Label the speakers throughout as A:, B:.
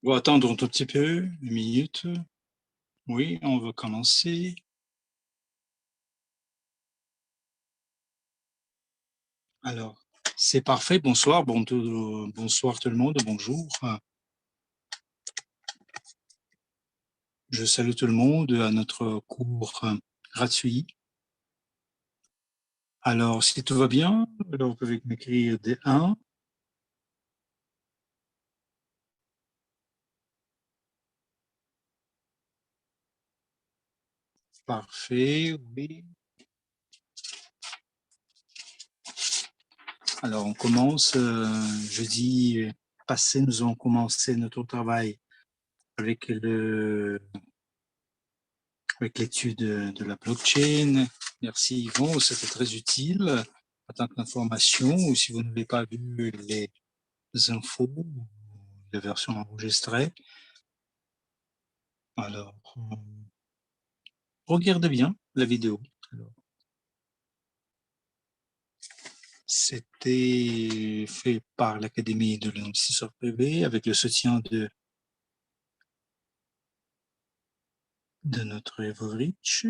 A: On va attendre un tout petit peu, une minute. Oui, on va commencer. Alors, c'est parfait. Bonsoir, bonsoir tout le monde, bonjour. Je salue tout le monde à notre cours gratuit. Alors, si tout va bien, alors vous pouvez m'écrire des 1. Parfait, oui. Alors, on commence. Jeudi passé, nous avons commencé notre travail avec l'étude de la blockchain. Merci Yvon, c'était très utile en tant qu'information, ou si vous n'avez pas vu les infos, les versions enregistrées. Alors, regardez bien la vidéo. C'était fait par l'Académie de l'investisseur privé avec le soutien de notre Evo Rich.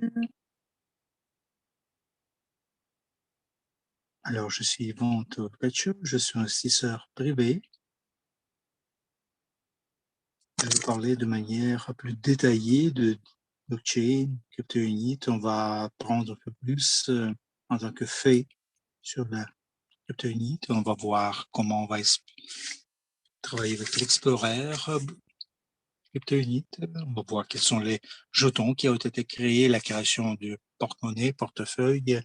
A: Alors, je suis Yvon Torpecho, je suis investisseur privé. Je vais parler de manière plus détaillée de blockchain, crypto-unit. On va prendre un peu plus en tant que fait sur la crypto-unit. On va voir comment on va travailler avec l'Explorer crypto-unit. On va voir quels sont les jetons qui ont été créés, la création du porte-monnaie, portefeuille.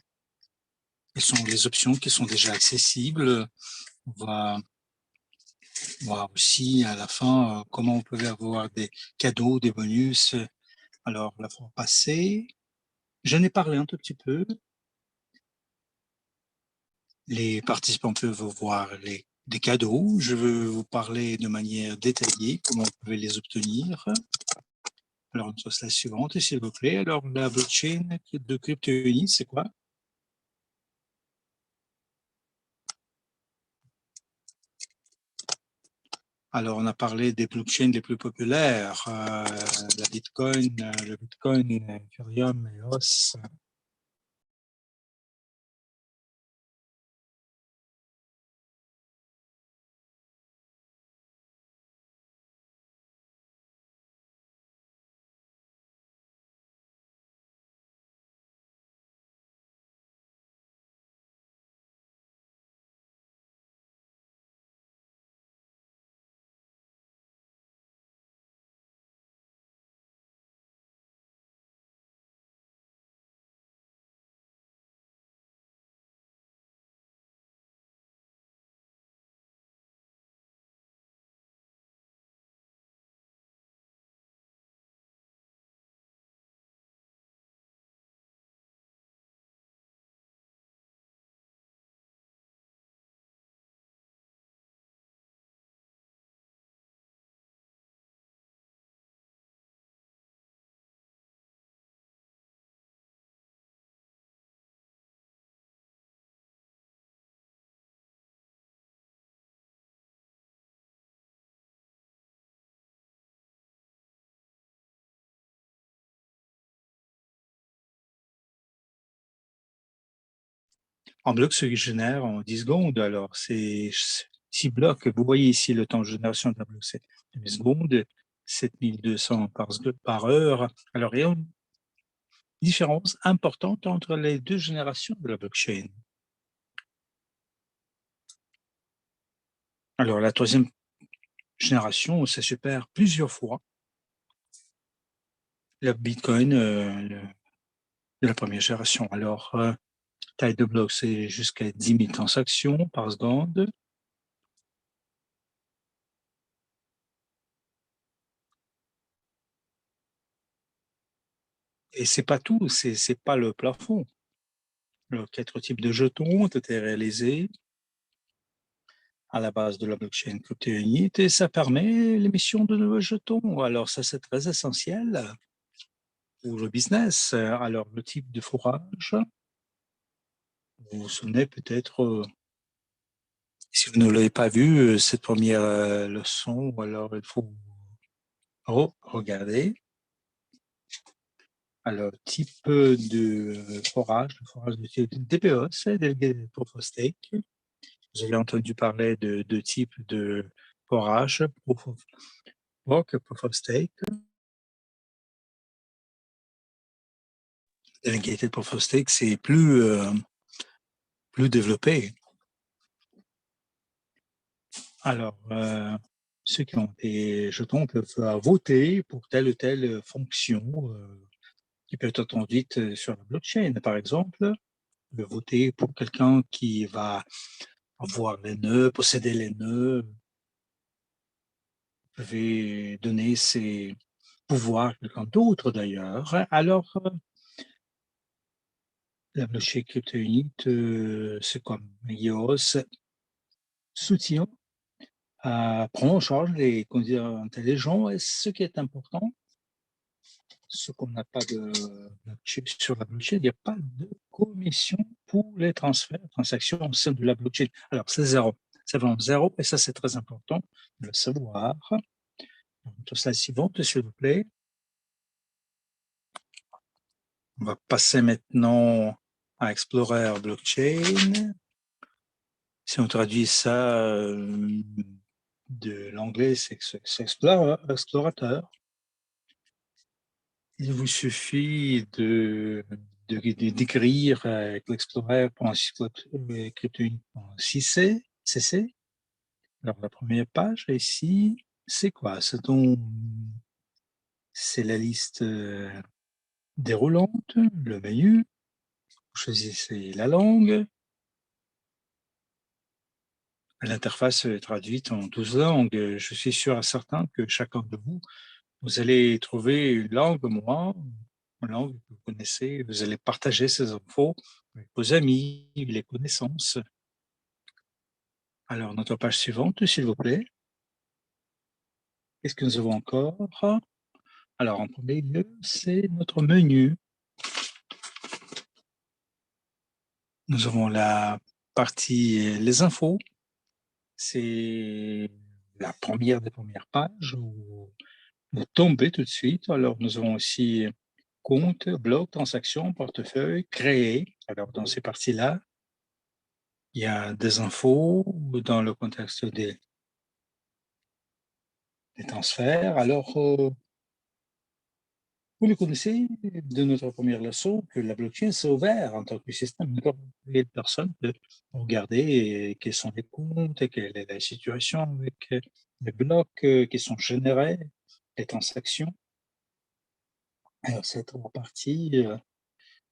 A: Quelles sont les options qui sont déjà accessibles. On va voir aussi à la fin comment on peut avoir des cadeaux, des bonus. Alors, la fois passée, j'en ai parlé un tout petit peu. Les participants peuvent voir des cadeaux. Je veux vous parler de manière détaillée comment vous pouvez les obtenir. Alors, une chose la suivante, s'il vous plaît. Alors, la blockchain de CryptoUnit, c'est quoi? Alors, on a parlé des blockchains les plus populaires, la Bitcoin, le Bitcoin, Ethereum, EOS. En bloc se génère en 10 secondes. Alors, c'est 6 blocs. Vous voyez ici le temps de génération d'un bloc, c'est 10 secondes, 7200 par heure. Alors, il y a une différence importante entre les deux générations de la blockchain. Alors, la troisième génération, ça se perd plusieurs fois. Le Bitcoin de la première génération. Alors, taille de bloc, c'est jusqu'à 10 000 transactions par seconde. Et c'est pas tout, c'est pas le plafond. Alors, 4 types de jetons ont été réalisés à la base de la blockchain CryptoUnit et ça permet l'émission de nouveaux jetons. Alors, ça, c'est très essentiel pour le business. Alors, le type de fourrage, vous vous souvenez peut-être, si vous ne l'avez pas vu, cette première leçon, alors il faut Oh, regardez. Alors, type de forage, le forage de type DPoS, Delegated Proof of Stake. Vous avez entendu parler de deux types de forage, Proof of Work, Proof of Stake. Delegated Proof of Stake, c'est plus développé. Alors, ceux qui ont des jetons peuvent voter pour telle ou telle fonction qui peut être conduite sur la blockchain. Par exemple, voter pour quelqu'un qui va avoir les nœuds, posséder les nœuds. Vous pouvez donner ses pouvoirs à quelqu'un d'autre d'ailleurs. Alors, la blockchain CryptoUnit, c'est comme EOS, soutient, prend en charge les candidats intelligents. Et ce qui est important, ce qu'on n'a pas de blockchain sur la blockchain, il n'y a pas de commission pour les transferts, transactions au sein de la blockchain. Alors, c'est zéro. C'est vraiment zéro, et ça, c'est très important de le savoir. Donc, slide suivante, s'il vous plaît. On va passer maintenant à Explorer Blockchain. Si on traduit ça de l'anglais, c'est explorateur. Il vous suffit d'écrire avec l'Explorer.cryptounit.cc. Alors, la première page ici, c'est quoi? C'est la liste déroulante, le menu. Vous choisissez la langue. L'interface est traduite en 12 langues. Je suis sûr et certain que chacun de vous, vous allez trouver une langue, moi, une langue que vous connaissez. Vous allez partager ces infos avec vos amis, les connaissances. Alors, notre page suivante, s'il vous plaît. Qu'est-ce que nous avons encore? Alors, en premier lieu, c'est notre menu. Nous avons la partie les infos. C'est la première des premières pages où vous tombez tout de suite. Alors, nous avons aussi compte, blog, transaction, portefeuille, créer. Alors, dans ces parties-là, il y a des infos dans le contexte des transferts. Alors, vous le connaissez de notre première leçon que la blockchain s'est ouverte en tant que système. Les personnes peuvent regarder quels sont les comptes, quelle est la situation avec les blocs qui sont générés, les transactions. Alors, cette partie,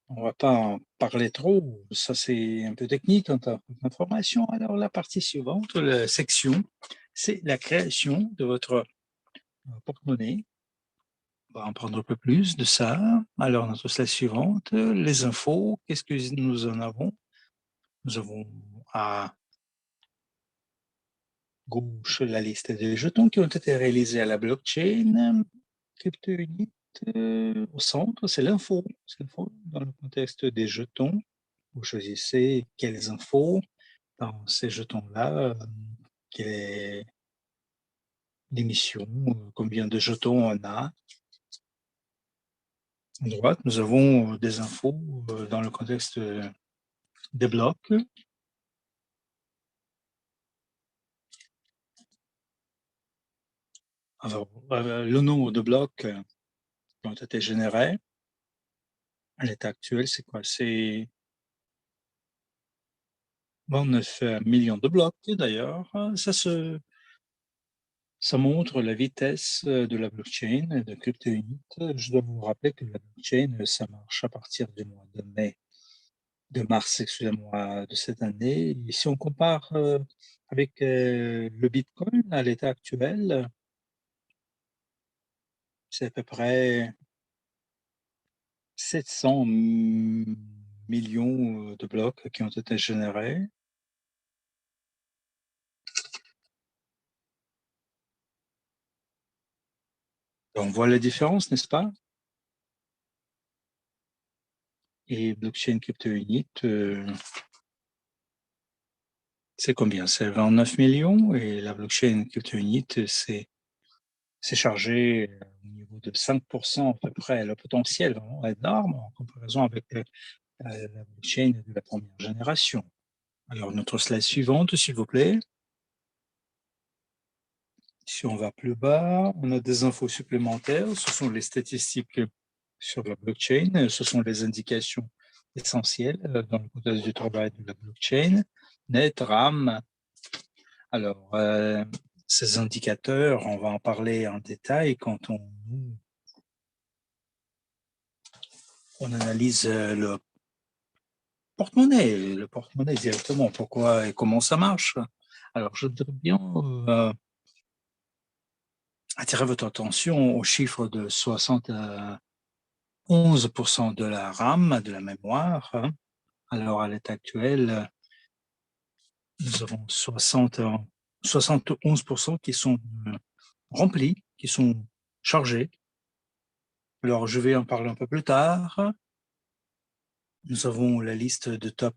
A: on ne va pas en parler trop, ça c'est un peu technique en tant qu'information. Alors, la partie suivante, la section, c'est la création de votre porte-monnaie. On va en prendre un peu plus de ça. Alors, notre slide suivante, les infos, qu'est-ce que nous en avons? Nous avons à gauche la liste des jetons qui ont été réalisés à la blockchain. CryptoUnit, au centre, c'est l'info. C'est l'info dans le contexte des jetons. Vous choisissez quelles infos dans ces jetons-là, quelle est l'émission, combien de jetons on a. À droite, nous avons des infos dans le contexte des blocs. Alors, le nombre de blocs qui ont été générés à l'état actuel, c'est quoi? C'est 29 millions de blocs. D'ailleurs, ça montre la vitesse de la blockchain, de CryptoUnit. Je dois vous rappeler que la blockchain, ça marche à partir du mois de mars, excusez-moi, de cette année. Et si on compare avec le Bitcoin à l'état actuel, c'est à peu près 700 millions de blocs qui ont été générés. On voit la différence, n'est-ce pas? Et blockchain CryptoUnit, c'est combien? C'est 29 millions et la blockchain CryptoUnit, c'est c'est chargé au niveau de 5% à peu près. Le potentiel est vraiment énorme en comparaison avec la blockchain de la première génération. Alors, notre slide suivante, s'il vous plaît. Si on va plus bas, on a des infos supplémentaires. Ce sont les statistiques sur la blockchain. Ce sont les indications essentielles dans le contexte du travail de la blockchain. Net, RAM. Alors, ces indicateurs, on va en parler en détail quand on analyse le porte-monnaie directement, pourquoi et comment ça marche. Alors, je voudrais bien attirer votre attention au chiffre de 71% de la RAM, de la mémoire. Alors, à l'état actuel, nous avons 71% qui sont remplis, qui sont chargés. Alors, je vais en parler un peu plus tard. Nous avons la liste de top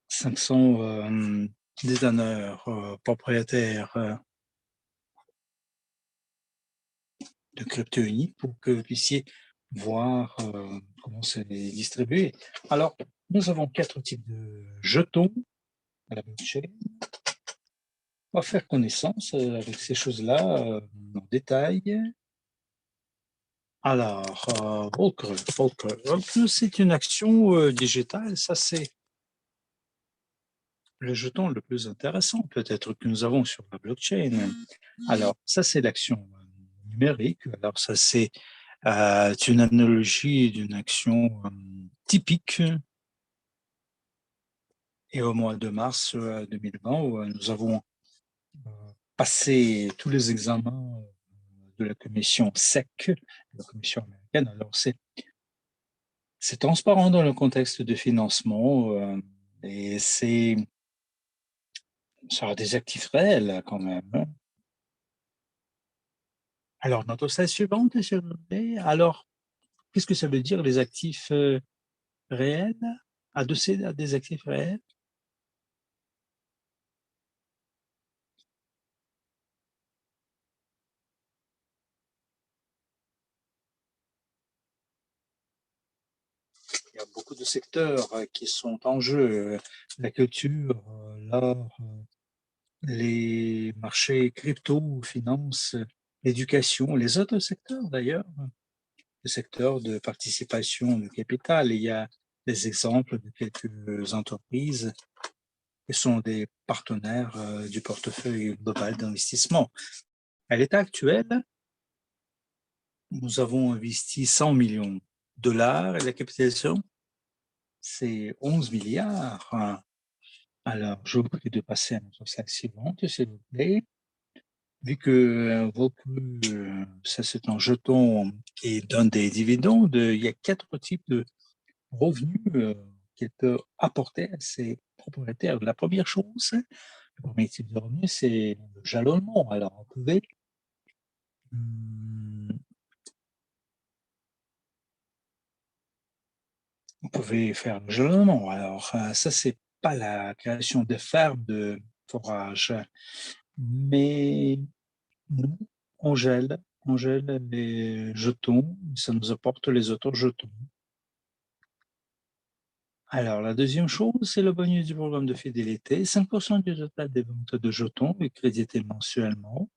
A: 500 déteneurs propriétaires de crypto unique pour que vous puissiez voir comment c'est distribué. Alors, nous avons 4 types de jetons à la blockchain. On va faire connaissance avec ces choses-là en détail. Alors, Volcker, c'est une action digitale. Ça, c'est le jeton le plus intéressant peut-être que nous avons sur la blockchain. Alors, ça, c'est l'action numérique. Alors, ça, c'est une analogie d'une action typique. Et au mois de mars 2020, où nous avons passé tous les examens de la commission SEC, de la commission américaine. Alors, c'est transparent dans le contexte de financement et ça a des actifs réels quand même. Alors, notre slide suivante, s'il vous plaît. Alors, qu'est-ce que ça veut dire les actifs réels, adossés à des actifs réels? Il y a beaucoup de secteurs qui sont en jeu. La culture, l'art, les marchés crypto, finances, l'éducation, les autres secteurs d'ailleurs, le secteur de participation de capital. Il y a des exemples de quelques entreprises qui sont des partenaires du portefeuille global d'investissement. À l'état actuel, nous avons investi 100 millions de dollars et la capitalisation, c'est 11 milliards. Alors, je vous prie de passer à notre slide suivante, s'il vous plaît. Vu que ça c'est un jeton qui donne des dividendes, il y a 4 types de revenus qu'il peut apporter à ses propriétaires. La première chose, le premier type de revenu, c'est le jalonnement. Alors, vous pouvez faire le jalonnement. Alors, ça, c'est pas la création de fermes de forage, mais nous, on gèle les jetons, ça nous apporte les autres jetons. Alors, la deuxième chose, c'est le bonus du programme de fidélité. 5% du total des ventes de jetons est crédité mensuellement.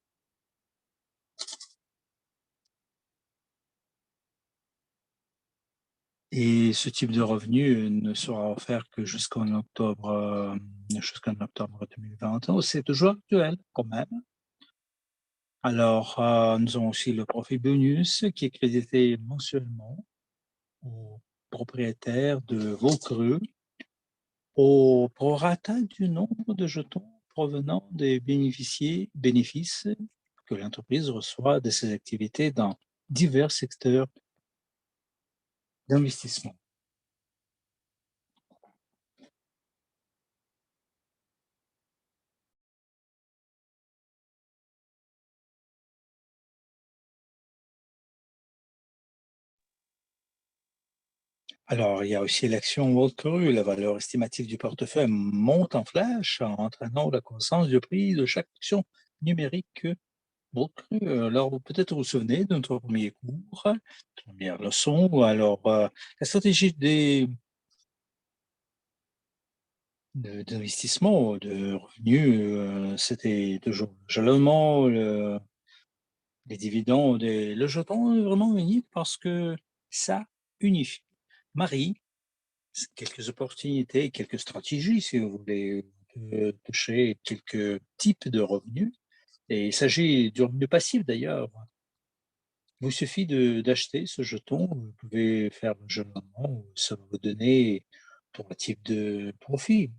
A: Et ce type de revenu ne sera offert que jusqu'en octobre 2021. C'est toujours actuel quand même. Alors, nous avons aussi le profit bonus qui est crédité mensuellement aux propriétaires de veaux creux au prorata du nombre de jetons provenant des bénéfices que l'entreprise reçoit de ses activités dans divers secteurs d'investissement. Alors, il y a aussi l'action World Cru. La valeur estimative du portefeuille monte en flèche, entraînant la croissance du prix de chaque action numérique World Cru. Alors, peut-être vous vous souvenez de notre premier cours, première leçon, ou alors la stratégie d'investissement, de revenus, c'était toujours le jalonnement, les dividendes, et le jeton est vraiment unique parce que ça unifie. Marie, quelques opportunités, quelques stratégies, si vous voulez, toucher quelques types de revenus. Et il s'agit du revenu passif d'ailleurs. Il vous suffit d'acheter ce jeton, vous pouvez faire le jalonnement, ça va vous donner 3 types de profits,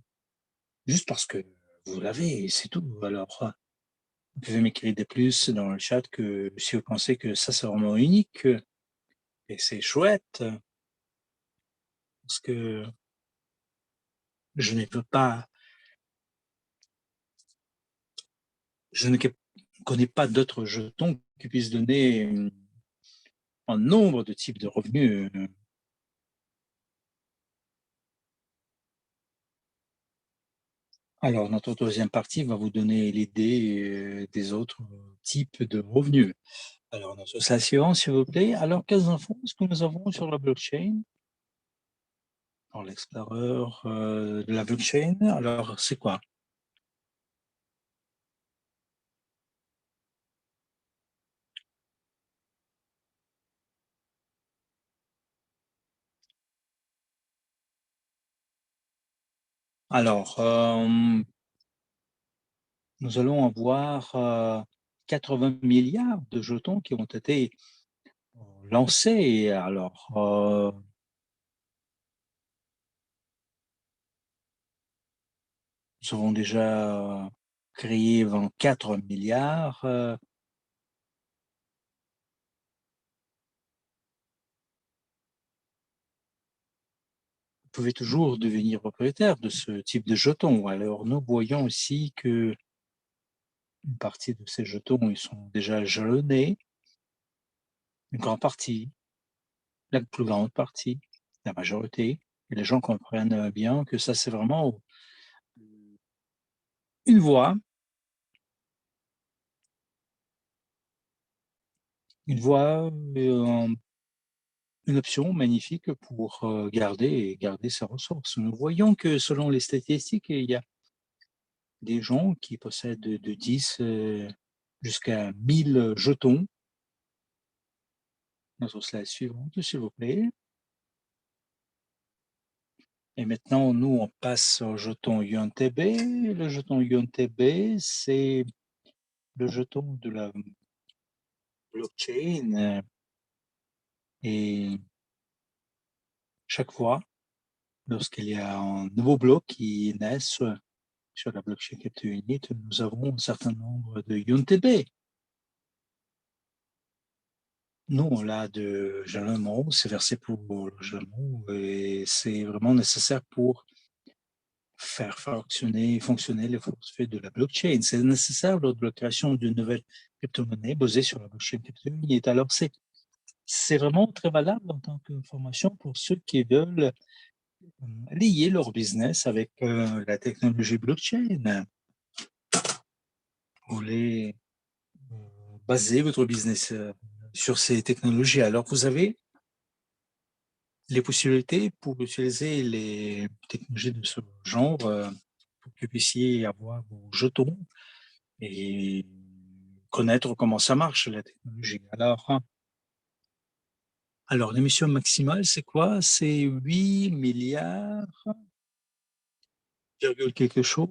A: juste parce que vous l'avez, c'est tout. Alors, vous pouvez m'écrire des plus dans le chat que si vous pensez que ça, c'est vraiment unique, et c'est chouette, parce que je ne peux pas, je ne connais pas d'autres jetons qui puissent donner un nombre de types de revenus. Alors, notre deuxième partie va vous donner l'idée des autres types de revenus. Alors, notre slide suivant, s'il vous plaît. Alors, quelles infos est-ce que nous avons sur la blockchain? Dans l'Explorer de la blockchain, alors c'est quoi? Alors, nous allons avoir 80 milliards de jetons qui ont été lancés. Alors, nous avons déjà créé 24 milliards. Vous pouvez toujours devenir propriétaire de ce type de jetons. Alors, nous voyons aussi que une partie de ces jetons, ils sont déjà jalonnés, une grande partie, la plus grande partie, la majorité. Et les gens comprennent bien que ça, c'est vraiment une voie, une voie, une option magnifique pour garder ses ressources. Nous voyons que selon les statistiques, il y a des gens qui possèdent de 10 jusqu'à 1000 jetons. Notre slide suivante, s'il vous plaît. Et maintenant, nous, on passe au jeton UNTB. Le jeton UNTB, c'est le jeton de la blockchain. Et chaque fois, lorsqu'il y a un nouveau bloc qui naît sur la blockchain Capture Unit, nous avons un certain nombre de UNTB. Nous, on l'a de jalonnement, c'est versé pour le jalonnement et c'est vraiment nécessaire pour faire fonctionner les forfaits de la blockchain. C'est nécessaire lors de la création d'une nouvelle crypto-monnaie basée sur la blockchain Capture-Unit. Alors, c'est vraiment très valable en tant qu'information pour ceux qui veulent lier leur business avec la technologie blockchain. Vous voulez baser votre business sur ces technologies. Alors, vous avez les possibilités pour utiliser les technologies de ce genre pour que vous puissiez avoir vos jetons et connaître comment ça marche, la technologie. Alors l'émission maximale, c'est quoi? C'est 8 milliards, virgule quelque chose.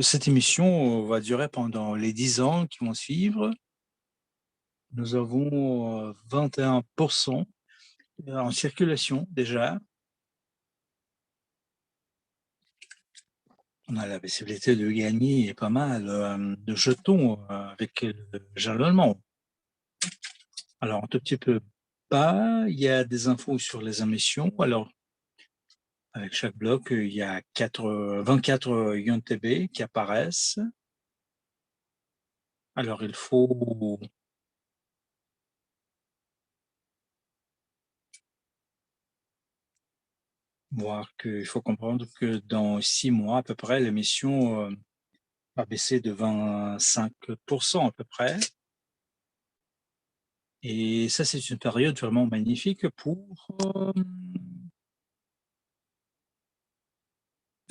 A: Cette émission va durer pendant les 10 ans qui vont suivre. Nous avons 21% en circulation déjà. On a la possibilité de gagner pas mal de jetons avec le jalonnement. Alors, un tout petit peu bas, il y a des infos sur les émissions. Alors, avec chaque bloc, il y a 24 IONTB qui apparaissent. Alors, il faut Voir qu'il faut comprendre que dans 6 mois à peu près, l'émission, va baisser de 25 à peu près et ça, c'est une période vraiment magnifique pour,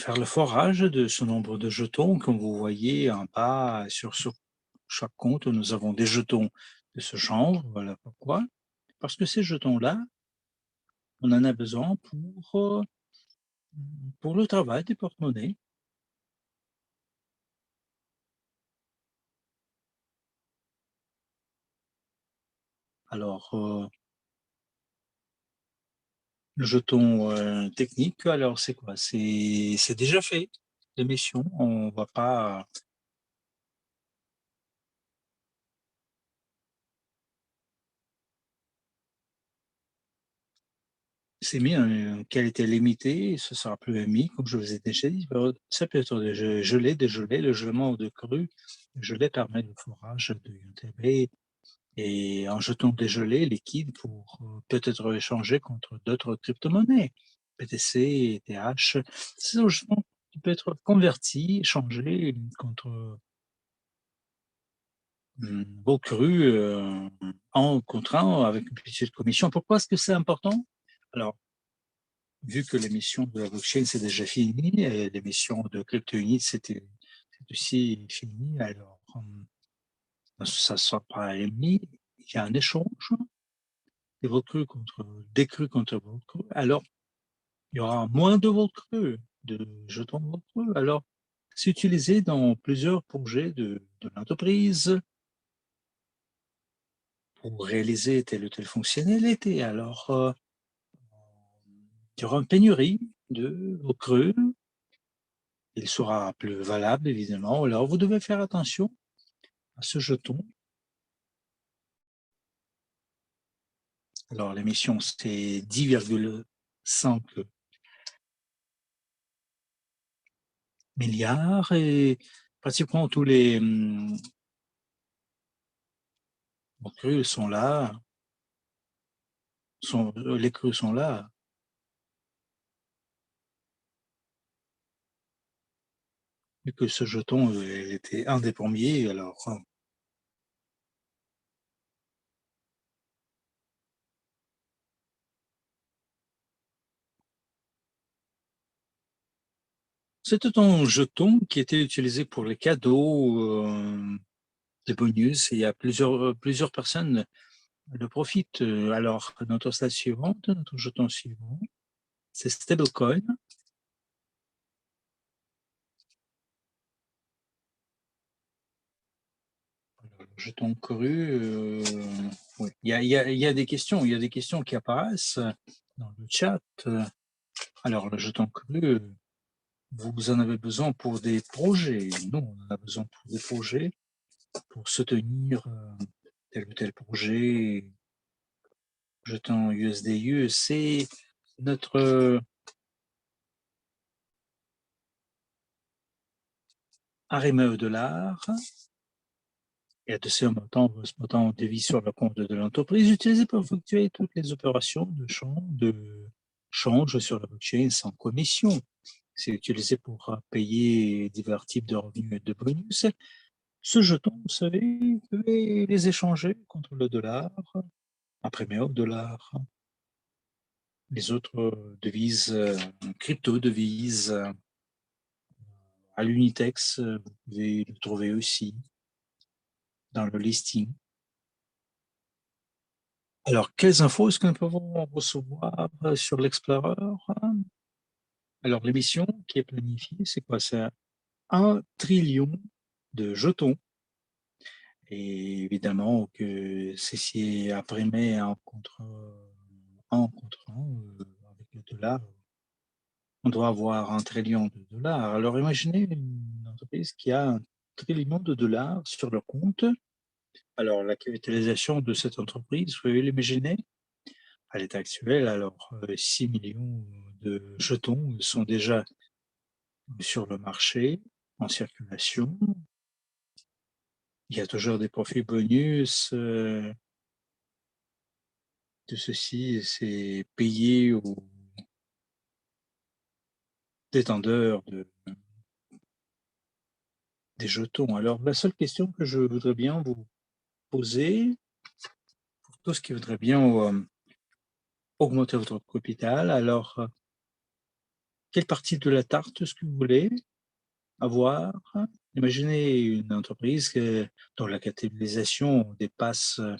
A: faire le forage de ce nombre de jetons. Comme vous voyez en bas sur chaque compte, nous avons des jetons de ce genre. Voilà pourquoi. Parce que ces jetons-là, on en a besoin pour le travail des porte-monnaies. Alors, le jeton, technique, alors c'est quoi? C'est déjà fait, l'émission. On va pas c'est mis en qualité limitée, ce sera plus émis, comme je vous ai déjà dit. Ça peut être de gelé, dégelé, le gelement ou de cru. Le gelé permet le forage de UTB et un jeton dégelé liquide pour, peut-être échanger contre d'autres cryptomonnaies, BTC, ETH. C'est un jeton qui peut être converti, échangé contre, beau cru, en contrat avec une petite commission. Pourquoi est-ce que c'est important? Alors, vu que l'émission de la blockchain, c'est déjà fini et l'émission de CryptoUnit, c'est aussi fini, alors, ça sera pas émis. Il y a un échange des votes crus contre des crus contre votes crus. Alors, il y aura moins de votes crus, de jetons de votes crus. Alors, c'est utilisé dans plusieurs projets de l'entreprise pour réaliser telle ou telle fonctionnalité. Alors, il y aura une pénurie de votes crus. Il sera plus valable, évidemment. Alors, vous devez faire attention à ce jeton. Alors, l'émission, c'est 10,5 milliards et pratiquement tous les crues sont là, les crues sont là. Vu que ce jeton, il était un des premiers, alors c'était un jeton qui était utilisé pour les cadeaux, les bonus et il y a plusieurs personnes le profitent. Alors, notre slide suivante, notre jeton suivant, c'est stablecoin. Jeton cru, oui. Il y a des questions qui apparaissent dans le chat. Alors le jeton cru, vous en avez besoin pour des projets. Nous, on en a besoin pour des projets, pour soutenir, tel ou tel projet. Jeton USDU, c'est notre, arrimer de l'art. Et de ce montant dévie sur le compte de l'entreprise utilisé pour effectuer toutes les opérations de change sur la blockchain sans commission. C'est utilisé pour payer divers types de revenus et de bonus. Ce jeton, vous savez, vous pouvez les échanger contre le dollar, imprimé au dollar, les autres devises, crypto-devises, à l'Unitex, vous pouvez le trouver aussi dans le listing. Alors, quelles infos est-ce que nous pouvons recevoir sur l'Explorer? Alors, l'émission qui est planifiée, c'est quoi? C'est 1 trillion de jetons. Et évidemment que ceci est imprimé avec le dollar. On doit avoir 1 trillion de dollars. Alors, imaginez une entreprise qui a 1 trillion de dollars sur le compte. Alors, la capitalisation de cette entreprise, vous pouvez l'imaginer, à l'état actuel, alors 6 millions de jetons sont déjà sur le marché, en circulation. Il y a toujours des profits bonus. Tout ceci, c'est payé détendeur des jetons. Alors, la seule question que je voudrais bien vous poser, pour tous qui voudraient bien augmenter votre capital, alors, quelle partie de la tarte est-ce que vous voulez avoir? Imaginez une entreprise dont la capitalisation dépasse 1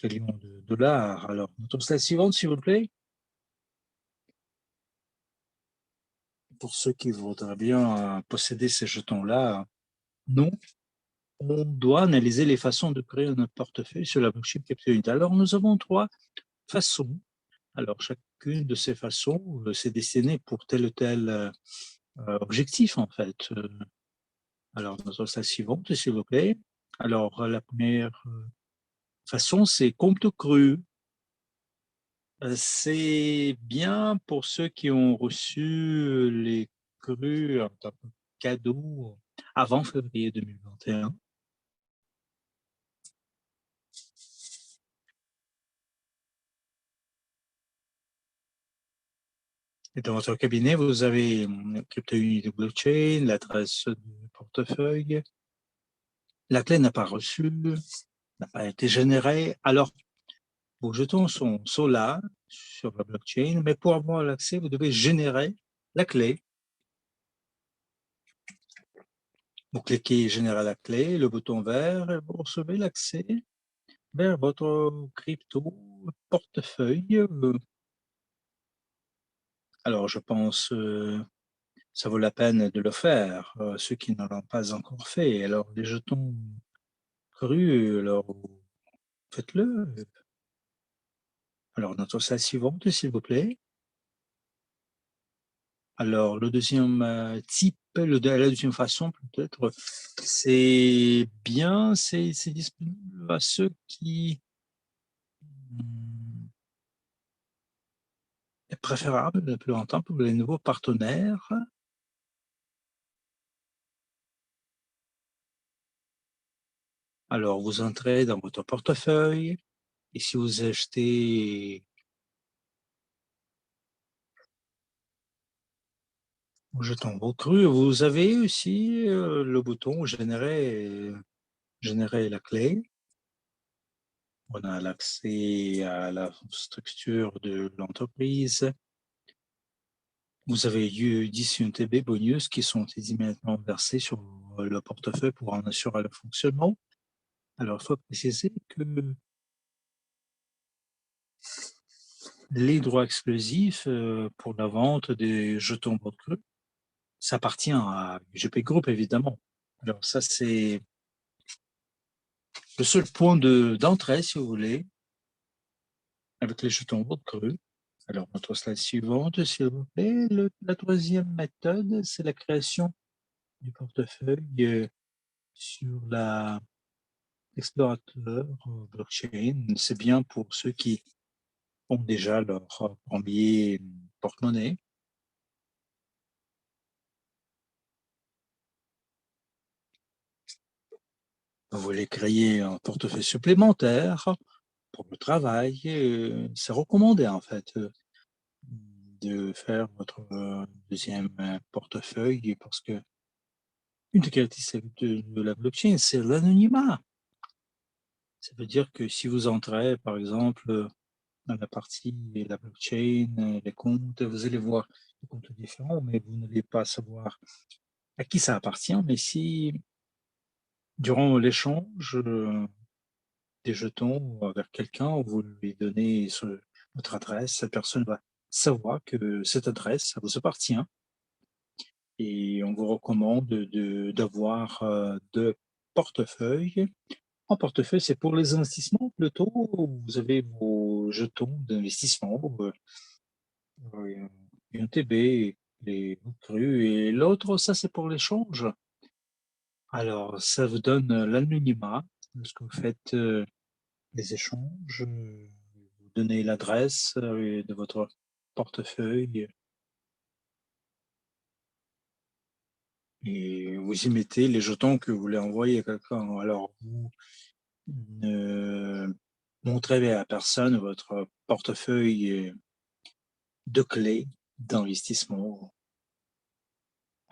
A: 000 000 de dollars. Alors, notre slide suivante, s'il vous plaît. Pour ceux qui voudraient bien posséder ces jetons-là, non, on doit analyser les façons de créer un portefeuille sur la blockchain Capitolite. Alors, nous avons 3 façons. Alors, chacune de ces façons, c'est destiné pour tel ou tel objectif, en fait. Alors, notre slide suivante, s'il vous plaît. Alors, la première façon, c'est compte cru. C'est bien pour ceux qui ont reçu les crus en tant que cadeau avant février 2021. Et dans votre cabinet, vous avez crypto-uni de blockchain, l'adresse du portefeuille. La clé n'a pas reçu, n'a pas été générée. Alors, vos jetons sont là, sur la blockchain, mais pour avoir l'accès, vous devez générer la clé. Vous cliquez générer la clé, le bouton vert, et vous recevez l'accès vers votre crypto portefeuille. Alors, je pense ça vaut la peine de le faire, ceux qui ne l'ont pas encore fait. Alors, les jetons crus, alors faites-le. Alors, notre slide suivante, s'il vous plaît. Alors, le deuxième type, la deuxième façon peut-être, c'est bien, c'est disponible à ceux qui est préférable le plus longtemps pour les nouveaux partenaires. Alors, vous entrez dans votre portefeuille et si vous achetez vos jetons recrues, vous avez aussi le bouton générer la clé. On a l'accès à la structure de l'entreprise. Vous avez eu 10 UTB bonus qui sont immédiatement versés sur le portefeuille pour en assurer le fonctionnement. Alors, il faut préciser que les droits exclusifs pour la vente des jetons recrues, ça appartient à GP Group, évidemment. Alors ça, c'est le seul point d'entrée, si vous voulez, avec les jetons recrues. Alors, notre slide suivante, s'il vous plaît. La troisième méthode, c'est la création du portefeuille sur l'explorateur blockchain. C'est bien pour ceux qui ont déjà leur premier porte-monnaie. Vous voulez créer un portefeuille supplémentaire pour le travail. C'est recommandé, en fait, de faire votre deuxième portefeuille parce que une des caractéristiques de la blockchain, c'est l'anonymat. Ça veut dire que si vous entrez, par exemple, dans la partie de la blockchain, les comptes, vous allez voir des comptes différents, mais vous n'allez pas savoir à qui ça appartient. Mais si, durant l'échange des jetons avec quelqu'un, vous lui donnez votre adresse, cette personne va savoir que cette adresse, ça vous appartient. Et on vous recommande d'avoir 2 portefeuilles. En portefeuille, c'est pour les investissements plutôt. Vous avez vos jetons d'investissement, UNTB, les crues, et l'autre, ça c'est pour l'échange. Alors, ça vous donne l'anonymat lorsque vous faites les échanges. Vous donnez l'adresse de votre portefeuille et vous y mettez les jetons que vous voulez envoyer à quelqu'un. Alors, vous ne montrez à personne votre portefeuille de clés d'investissement.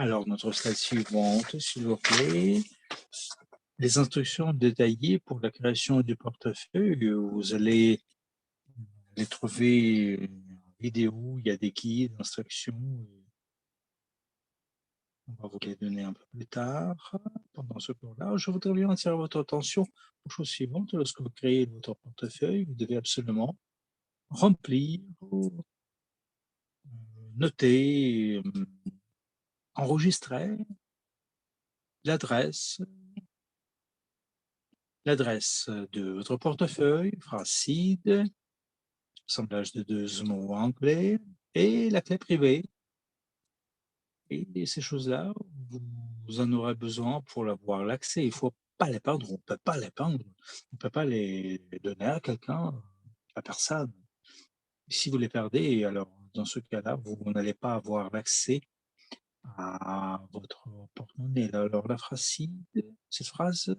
A: Alors, notre slide suivante, s'il vous plaît. Les instructions détaillées pour la création du portefeuille, vous allez les trouver en vidéo, il y a des guides, instructions. On va vous les donner un peu plus tard. Pendant ce cours-là, je voudrais bien attirer votre attention aux choses suivantes. Lorsque vous créez votre portefeuille, vous devez absolument remplir, noter, enregistrer l'adresse de votre portefeuille, phrase seed, assemblage de 2 mots anglais et la clé privée. Et ces choses-là, vous en aurez besoin pour avoir l'accès. Il faut pas les perdre, on peut pas les perdre, on peut pas les donner à quelqu'un, à personne. Si vous les perdez, alors dans ce cas-là, vous n'allez pas avoir l'accès à votre porte-monnaie. Alors la phrase ci, cette phrase,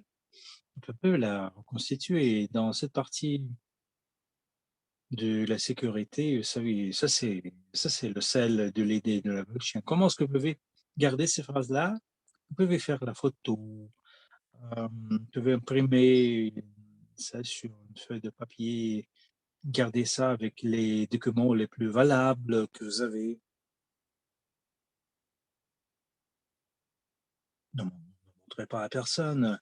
A: on peut la reconstituer dans cette partie de la sécurité. Vous savez, ça c'est le sel de l'idée de la blockchain. Comment est-ce que vous pouvez garder ces phrases-là? Vous pouvez faire la photo, vous pouvez imprimer ça sur une feuille de papier, garder ça avec les documents les plus valables que vous avez. Ne montrez pas à personne.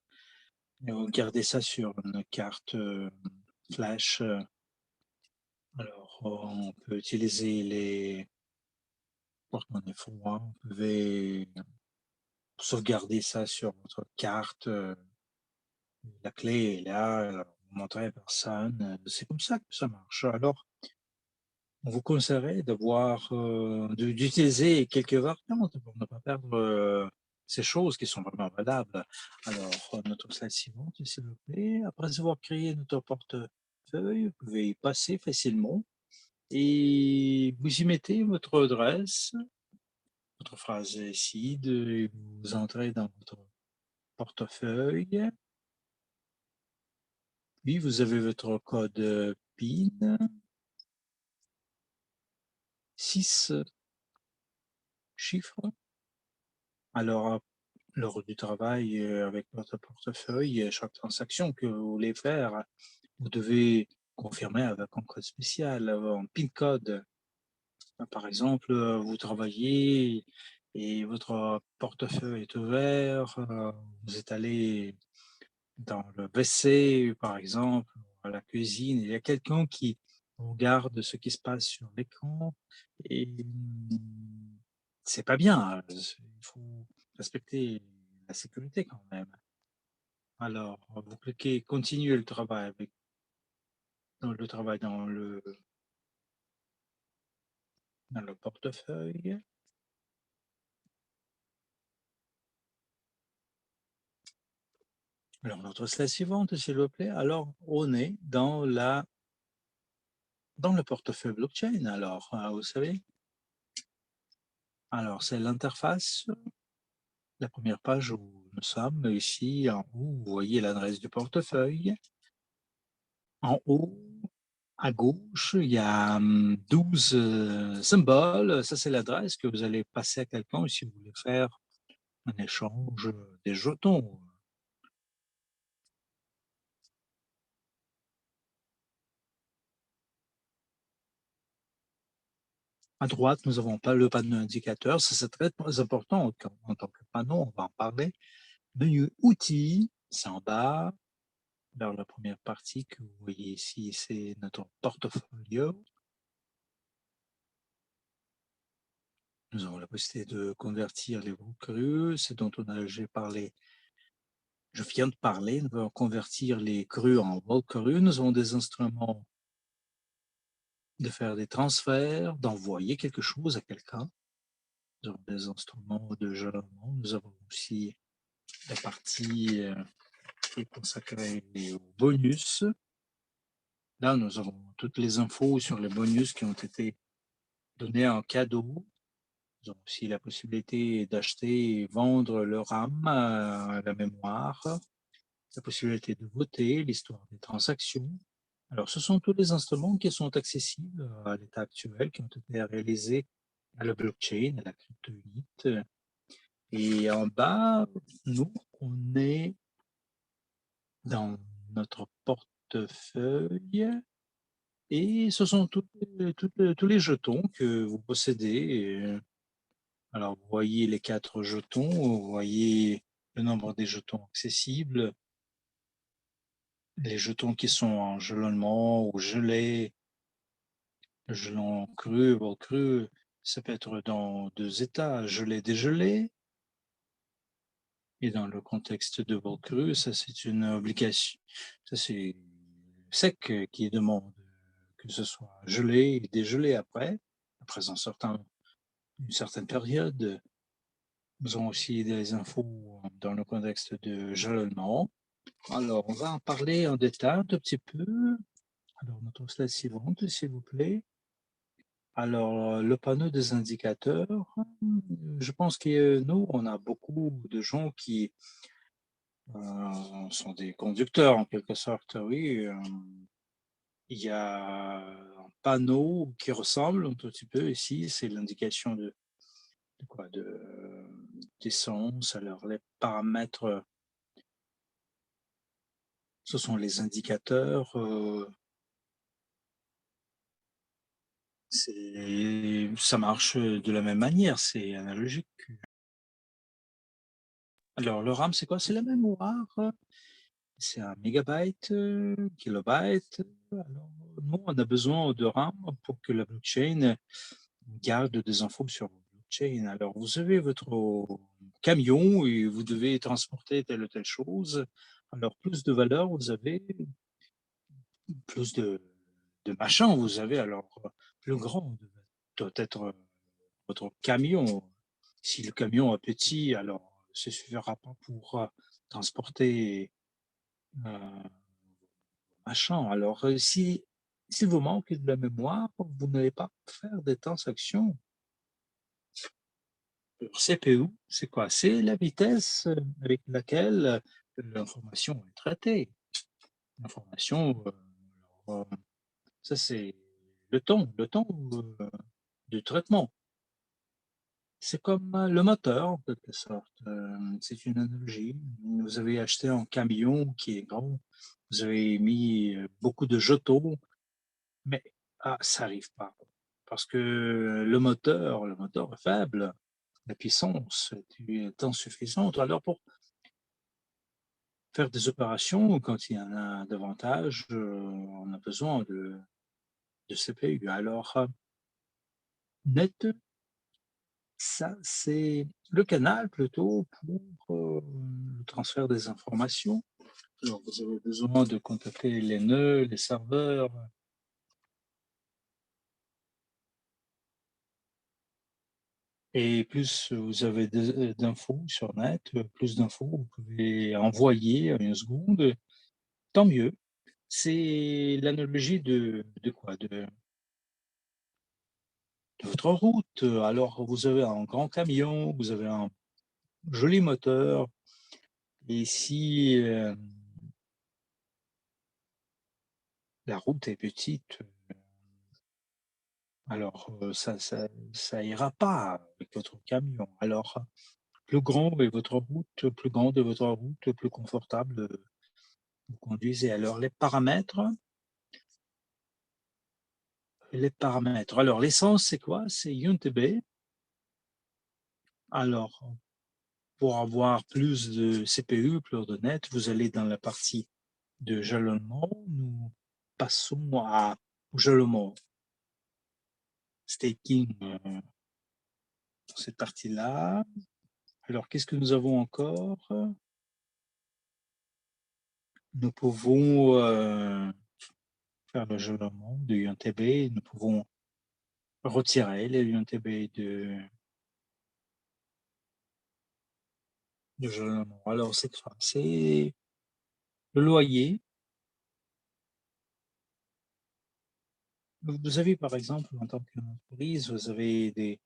A: Gardez ça sur une carte flash. Alors, on peut utiliser les porte-monnaie froids. Vous pouvez sauvegarder ça sur votre carte. La clé est là, vous montrez à personne. C'est comme ça que ça marche. Alors, on vous conseillerait d'avoir, d'utiliser quelques variantes pour ne pas perdre ces choses qui sont vraiment valables. Alors, notre slide suivante, s'il vous plaît. Après avoir créé notre portefeuille, vous pouvez y passer facilement et vous y mettez votre adresse, votre phrase ici, vous entrez dans votre portefeuille. Puis, vous avez votre code PIN, 6 chiffres. Alors, lors du travail avec votre portefeuille, chaque transaction que vous voulez faire, vous devez confirmer avec un code spécial, un PIN code. Par exemple, vous travaillez et votre portefeuille est ouvert, vous êtes allé dans le WC, par exemple, à la cuisine, il y a quelqu'un qui regarde ce qui se passe sur l'écran et c'est pas bien, il faut respecter la sécurité quand même. Alors, vous cliquez continuer le travail avec dans le portefeuille. Alors, notre slide suivante, s'il vous plaît. Alors, on est dans le portefeuille blockchain. Alors, vous savez, alors c'est l'interface, la première page où nous sommes ici en haut, vous voyez l'adresse du portefeuille. En haut, à gauche, il y a 12 symboles. Ça, c'est l'adresse que vous allez passer à quelqu'un si vous voulez faire un échange des jetons. À droite, nous avons pas le panneau indicateur. Ça, c'est très important en tant que panneau. On va en parler. Menu outils, c'est en bas. Vers la première partie que vous voyez ici, c'est notre portfolio. Nous avons la possibilité de convertir les groupes crus, c'est dont j'ai parlé. Je viens de parler, nous allons convertir les crus en vol crus. Nous avons des instruments de faire des transferts, d'envoyer quelque chose à quelqu'un. Nous avons des instruments de jalonnement. Nous avons aussi la partie qui est consacrée aux bonus. Là, nous avons toutes les infos sur les bonus qui ont été donnés en cadeau. Nous avons aussi la possibilité d'acheter et vendre le RAM, la mémoire, la possibilité de voter, l'histoire des transactions. Alors, ce sont tous les instruments qui sont accessibles à l'état actuel, qui ont été réalisés à la blockchain, à la cryptoïte. Et en bas, nous, on est dans notre portefeuille et ce sont tous les jetons que vous possédez. Alors, vous voyez les 4 jetons, vous voyez le nombre des jetons accessibles, les jetons qui sont en gelonnement ou gelés, le gelon cru, bol cru, ça peut être dans 2 états, gelé, dégelé. Et dans le contexte de bol cru, ça c'est une obligation, ça c'est sec qui demande que ce soit gelé et dégelé après une certaine période. Nous avons aussi des infos dans le contexte de jalonnement. Alors, on va en parler en détail un tout petit peu. Alors, notre slide suivante, s'il vous plaît. Alors, le panneau des indicateurs, je pense que nous, on a beaucoup de gens qui sont des conducteurs en quelque sorte, oui. Il y a un panneau qui ressemble un tout petit peu ici, c'est l'indication de quoi? D'essence. Alors, les paramètres, ce sont les indicateurs. Ça marche de la même manière, c'est analogique. Alors, le RAM, c'est quoi? C'est la mémoire. C'est un mégabyte, kilobyte. Alors, nous, on a besoin de RAM pour que la blockchain garde des infos sur vos blockchain. Alors, vous avez votre camion et vous devez transporter telle ou telle chose. Alors, plus de valeur vous avez, plus de machin vous avez. Alors, plus grand doit être votre camion. Si le camion est petit, alors ça ne suffira pas pour transporter machin. Alors, si vous manquez de la mémoire, vous n'allez pas faire des transactions. Le CPU, c'est quoi? C'est la vitesse avec laquelle l'information est traitée. L'information, alors, ça c'est le temps de traitement. C'est comme le moteur en quelque sorte. C'est une analogie. Vous avez acheté un camion qui est grand, vous avez mis beaucoup de jetons, mais ça n'arrive pas. Parce que le moteur est faible, la puissance est insuffisante. Alors pour faire des opérations, quand il y en a davantage, on a besoin de CPU. Alors, net, ça, c'est le canal plutôt pour le transfert des informations. Alors, vous avez besoin de contacter les nœuds, les serveurs. Et plus vous avez d'infos sur net, plus d'infos vous pouvez envoyer en une seconde, tant mieux. C'est l'analogie de quoi? De votre route. Alors, vous avez un grand camion, vous avez un joli moteur, et si la route est petite, alors ça ira pas avec votre camion. Alors, plus grande est votre route, plus confortable vous conduisez. Alors, les paramètres. Alors, l'essence, c'est quoi? C'est UNTB. Alors, pour avoir plus de CPU, plus de net, vous allez dans la partie de jalonnement. Nous passons au jalonnement staking, cette partie-là. Alors, qu'est-ce que nous avons encore? Nous pouvons faire le jalonnement de UNTB. Nous pouvons retirer les UNTB de jalonnement. Alors, c'est quoi? C'est le loyer. Vous avez, par exemple, en tant qu'entreprise, vous avez des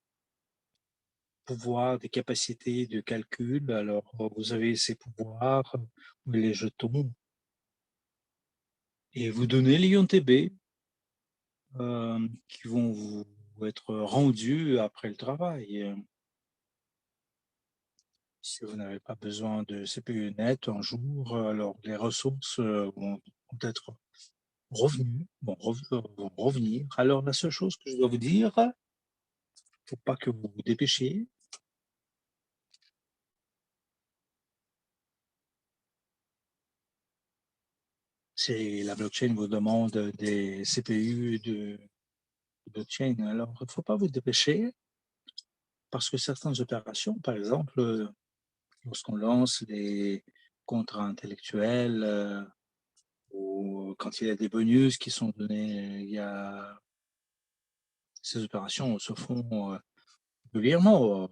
A: pouvoirs, des capacités de calcul. Alors, vous avez ces pouvoirs, les jetons, et vous donnez les IONTB qui vont vous être rendus après le travail. Si vous n'avez pas besoin de CPU net un jour, alors les ressources vont être revenues, vont revenir. Alors la seule chose que je dois vous dire, il ne faut pas que vous vous dépêchiez. Si la blockchain vous demande des CPU de blockchain, alors il ne faut pas vous dépêcher parce que certaines opérations, par exemple, lorsqu'on lance des contrats intellectuels ou quand il y a des bonus qui sont donnés, il y a ces opérations se font régulièrement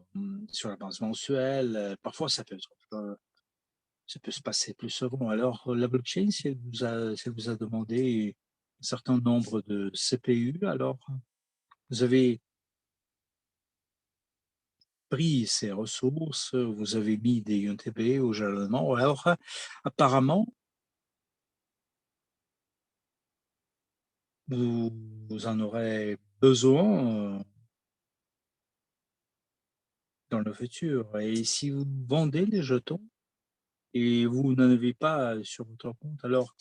A: sur la base mensuelle. Parfois, ça peut se passer plus souvent. Alors, la blockchain, si elle vous a demandé un certain nombre de CPU, alors vous avez pris ces ressources, vous avez mis des UNTB au jalonnement. Alors, apparemment, vous en aurez besoin dans le futur. Et si vous vendez les jetons et vous n'en avez pas sur votre compte, alors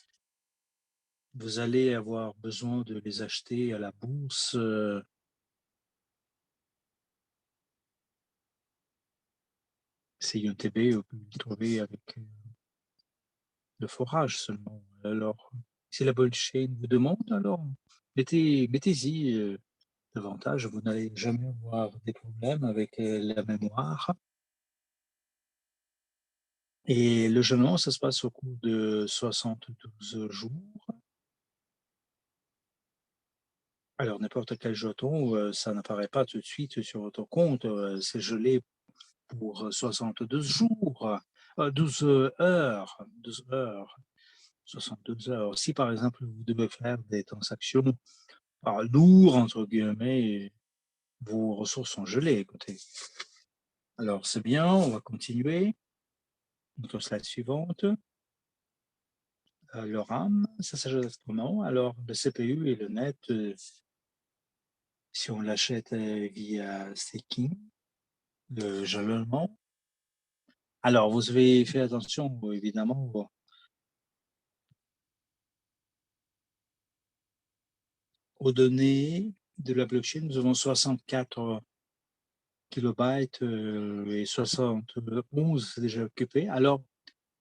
A: vous allez avoir besoin de les acheter à la bourse. Ces UNTB, vous pouvez les trouver avec le forage seulement. Alors, si la blockchain vous demande, alors mettez-y davantage. Vous n'allez jamais avoir des problèmes avec la mémoire. Et le jeûnement, ça se passe au cours de 72 jours. Alors, n'importe quel jeton, ça n'apparaît pas tout de suite sur votre compte. C'est gelé pour 72 jours, 12 heures, 12 heures, 72 heures. Si, par exemple, vous devez faire des transactions lourdes, entre guillemets, vos ressources sont gelées, écoutez. Alors, c'est bien, on va continuer. Notre slide suivante. Le RAM, ça s'ajoute comment? Alors, le CPU et le net, si on l'achète via staking, le jalonnement. Alors, vous avez fait attention, évidemment, aux données de la blockchain. Nous avons 64 kilobytes et 71, c'est déjà occupé. Alors,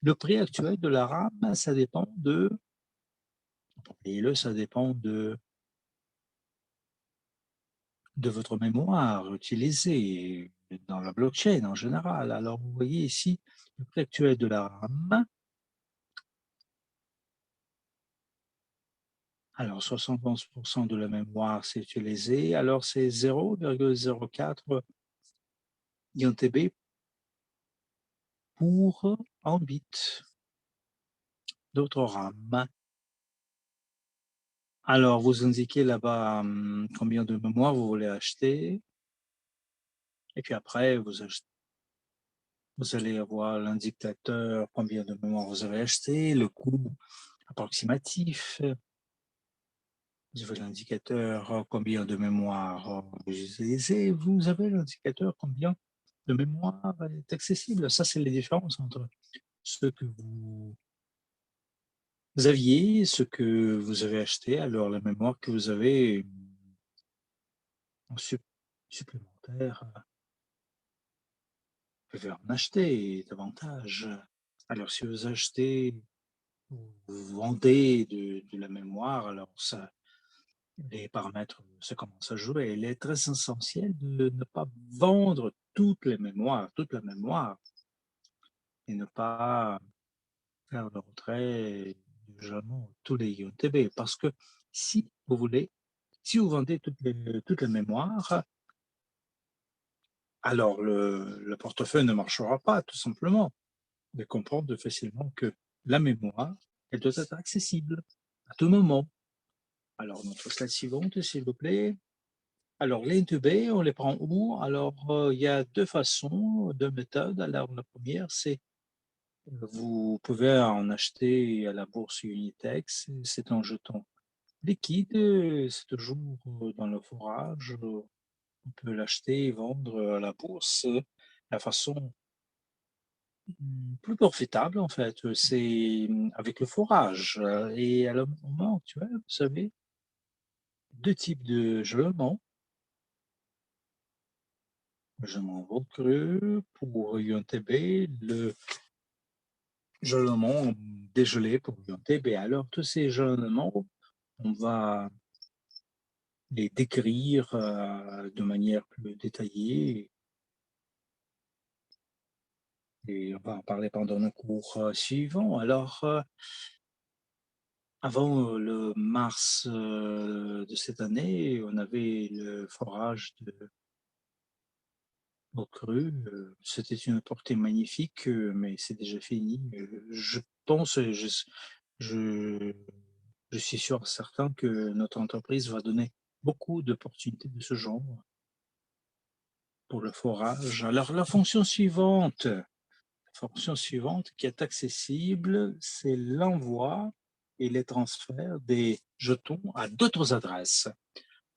A: le prix actuel de la RAM, ça dépend ça dépend de votre mémoire utilisée dans la blockchain en général. Alors, vous voyez ici le prix actuel de la RAM. Alors, 71% de la mémoire, c'est utilisé. Alors, c'est 0,04 INTB pour 1 bit d'autres RAM. Alors, vous indiquez là-bas combien de mémoire vous voulez acheter. Et puis après, vous allez avoir l'indicateur, combien de mémoire vous avez acheté, le coût approximatif. Vous avez l'indicateur, combien de mémoire vous utilisez. Vous avez l'indicateur, combien de mémoire est accessible. Ça, c'est les différences entre ce que vous aviez, ce que vous avez acheté. Alors, la mémoire que vous avez en supplémentaire, vous pouvez en acheter davantage. Alors, si vous achetez ou vous vendez de la mémoire, alors ça, les paramètres se commencent à jouer. Il est très essentiel de ne pas vendre toute la mémoire, et ne pas faire le retrait du jalon tous les IOTB. Parce que si vous voulez, si vous vendez toute la mémoire, alors le portefeuille ne marchera pas, tout simplement. Vous comprendre facilement que la mémoire, elle doit être accessible à tout moment. Alors, notre slide suivante, s'il vous plaît. Alors, les intubés, on les prend où? Alors, il y a deux façons, deux méthodes. Alors, la première, c'est vous pouvez en acheter à la bourse Unitex. C'est un jeton liquide, c'est toujours dans le forage. On peut l'acheter et vendre à la bourse. La façon Plus profitable en fait, c'est avec le forage, et à le moment actuel, vous savez, 2 types de gelement. Le gelement cru pour UNTB, le gellement dégelé pour UNTB. Alors tous ces gelements, on va les décrire, de manière plus détaillée et on va en parler pendant nos cours, suivants. Alors, avant, le mars, de cette année, on avait le forage de eau crue, c'était une portée magnifique, mais c'est déjà fini. Je pense, je je suis sûr et certain que notre entreprise va donner beaucoup d'opportunités de ce genre pour le forage. Alors la fonction suivante qui est accessible, c'est l'envoi et les transferts des jetons à d'autres adresses.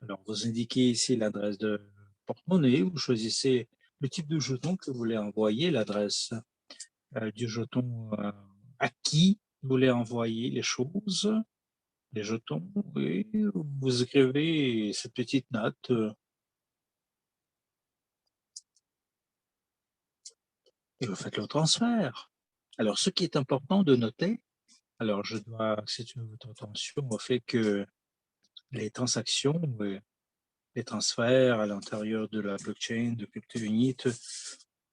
A: Alors, vous indiquez ici l'adresse de porte-monnaie, vous choisissez le type de jeton que vous voulez envoyer, l'adresse du jeton, à qui vous voulez envoyer les choses, les jetons, et vous écrivez cette petite note, et vous faites le transfert. Alors, ce qui est important de noter, alors je dois attirer votre attention au fait que les transactions, les transferts à l'intérieur de la blockchain de CryptoUnit,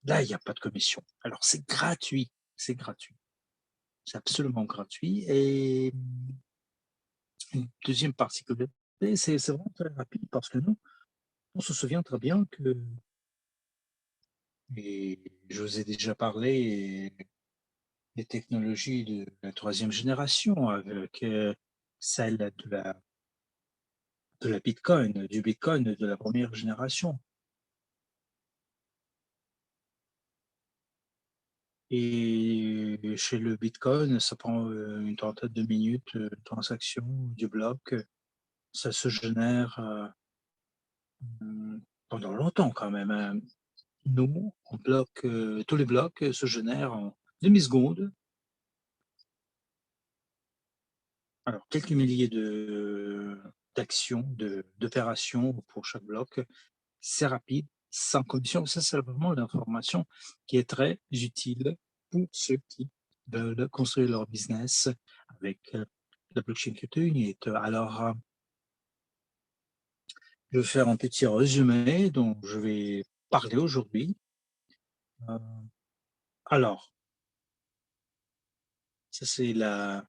A: là, il n'y a pas de commission. Alors, c'est gratuit, c'est gratuit. C'est absolument gratuit. Et une deuxième particularité, c'est vraiment très rapide parce que nous, on se souvient très bien que, et je vous ai déjà parlé des technologies de la troisième génération avec celle de la Bitcoin, du Bitcoin de la première génération. Et chez le Bitcoin, ça prend une trentaine de minutes, transaction du bloc. Ça se génère pendant longtemps quand même, hein. Nous, on bloque, tous les blocs se génèrent en demi-seconde. Alors, quelques milliers d'actions, d'opérations pour chaque bloc. C'est rapide, sans commission. Ça, c'est vraiment l'information qui est très utile pour ceux qui veulent construire leur business avec la blockchain CryptoUnit. Alors, je vais faire un petit résumé dont je vais parler aujourd'hui. Euh, alors, ça c'est la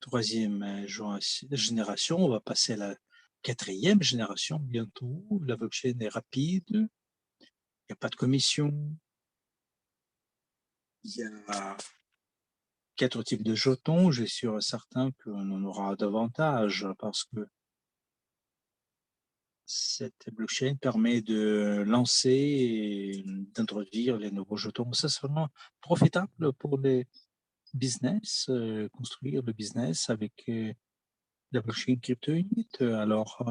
A: troisième génération. On va passer à la quatrième génération bientôt. La blockchain est rapide, il n'y a pas de commission, il y a 4 types de jetons. Je suis sûr et certain qu'on en aura davantage parce que cette blockchain permet de lancer et d'introduire les nouveaux jetons. Ça, c'est vraiment profitable pour les business, construire le business avec la blockchain CryptoUnit. Alors,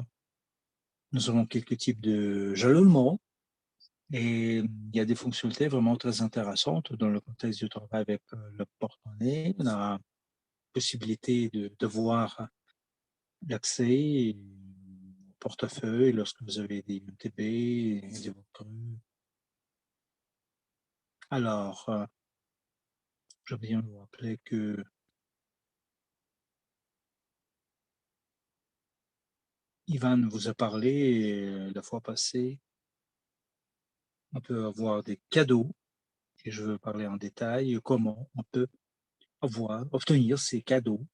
A: nous avons quelques types de jalonnements et il y a des fonctionnalités vraiment très intéressantes dans le contexte du travail avec le porte-monnaie. On a la possibilité de voir l'accès au portefeuille lorsque vous avez des UTB, des crues. Alors, je viens vous rappeler que Ivan vous a parlé la fois passée. On peut avoir des cadeaux et je veux parler en détail comment on peut obtenir ces cadeaux.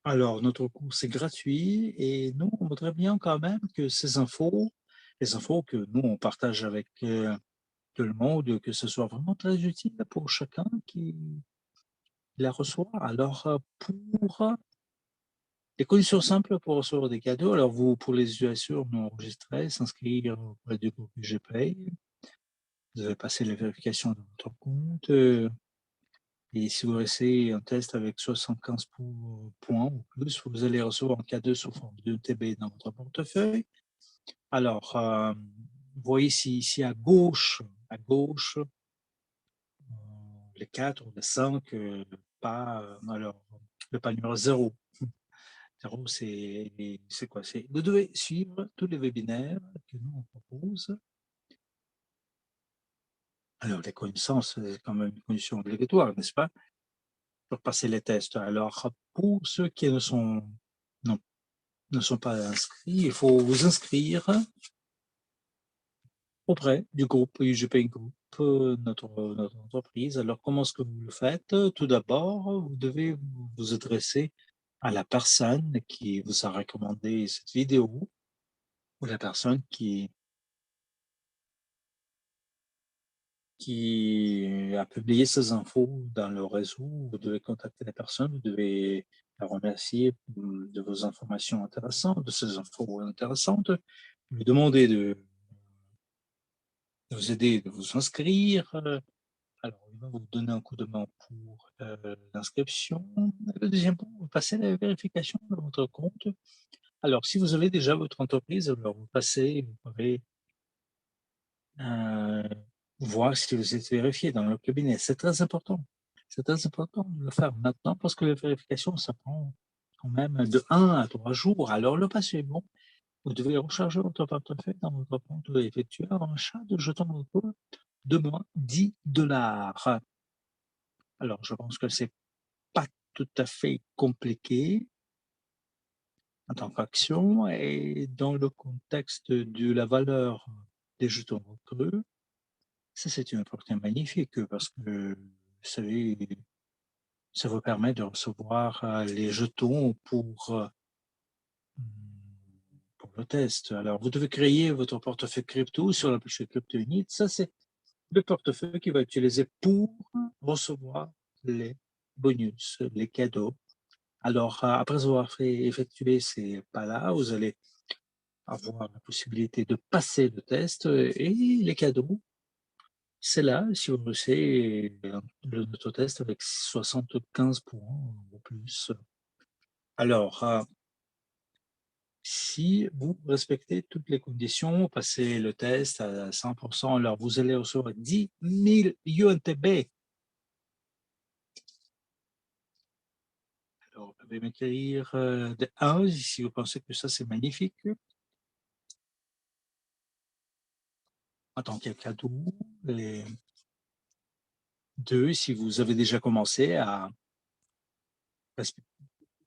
A: Alors, notre cours, c'est gratuit et nous, on voudrait bien quand même que ces infos, les infos que nous, on partage avec tout le monde, que ce soit vraiment très utile pour chacun qui la reçoit. Alors, pour les conditions simples pour recevoir des cadeaux, alors vous, pour les utilisateurs non enregistrés, s'inscrire auprès du groupe GPay. Vous avez passé la vérification de votre compte. Et si vous réussissez un test avec 75 points ou plus, vous allez recevoir un cadeau sous forme de TB dans votre portefeuille. Alors, vous voyez ici à gauche à gauche, les 4 ou les 5 pas, alors le pas numéro 0. 0, c'est quoi? C'est vous devez suivre tous les webinaires que nous on propose. Alors les connaissances, c'est quand même une condition obligatoire, n'est-ce pas? Pour passer les tests. Alors pour ceux qui non, ne sont pas inscrits, il faut vous inscrire auprès du groupe UGP Group, notre entreprise. Alors, comment est-ce que vous le faites? Tout d'abord, vous devez vous adresser à la personne qui vous a recommandé cette vidéo ou la personne qui a publié ces infos dans le réseau. Vous devez contacter la personne, vous devez la remercier de vos informations intéressantes, de ces infos intéressantes, lui demander de vous aider, de vous inscrire. Alors, il va vous donner un coup de main pour l'inscription. Le deuxième point, vous passez la vérification de votre compte. Alors, si vous avez déjà votre entreprise, alors vous passez, vous pouvez euh, voir si vous êtes vérifié dans le cabinet. C'est très important. C'est très important de le faire maintenant parce que la vérification, ça prend quand même de 1 à 3 jours. Alors, le pas suivant, vous devez recharger votre portefeuille dans votre compte et effectuer un achat de jetons locaux de moins 10 $. Alors, je pense que c'est pas tout à fait compliqué en tant qu'action et dans le contexte de la valeur des jetons recrues, ça c'est une opportunité magnifique parce que, vous savez, ça vous permet de recevoir les jetons pour le test. Alors, vous devez créer votre portefeuille crypto sur la page Crypto Unit. Ça, c'est le portefeuille qui va être utilisé pour recevoir les bonus, les cadeaux. Alors, après avoir effectué ces pas-là, vous allez avoir la possibilité de passer le test et les cadeaux, c'est là, si vous réussissez notre test avec 75 points ou plus. Alors, si vous respectez toutes les conditions, passez le test à 100%, alors vous allez recevoir 10 000 UNTB. Alors, vous pouvez m'écrire de 1 si vous pensez que ça c'est magnifique. En tant que cadeau, et 2 si vous avez déjà commencé à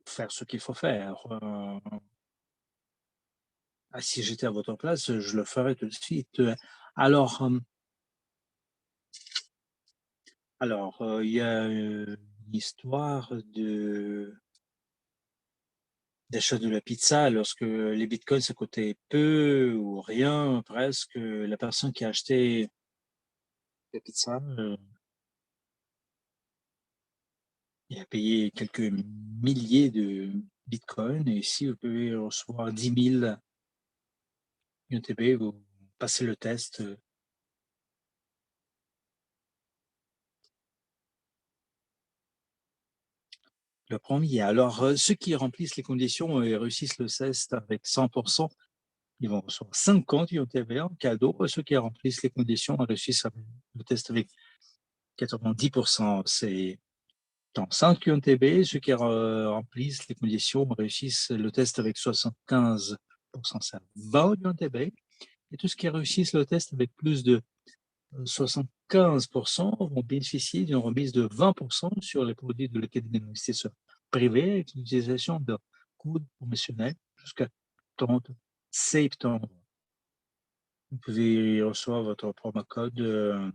A: faire ce qu'il faut faire. Si j'étais à votre place, je le ferais tout de suite. Alors, il y a une histoire d'achat de la pizza lorsque les bitcoins ça coûtait peu ou rien presque. La personne qui a acheté la pizza, il a payé quelques milliers de bitcoins et si vous pouvez recevoir 10 000 UTB, vous passez le test. Le premier. Alors, ceux qui remplissent les conditions et réussissent le test avec 100%, ils vont recevoir 50 UTB en cadeau. Ceux qui remplissent les conditions et réussissent le test avec 90%, c'est dans 5 UTB. Ceux qui remplissent les conditions réussissent le test avec 75%, c'est 20 UTB. Et tous ceux qui réussissent le test avec plus de 75% vont bénéficier d'une remise de 20% sur les produits de l'Académie d'investisseurs privés avec l'utilisation de codes promotionnels jusqu'à 30 septembre. Vous pouvez recevoir votre promo code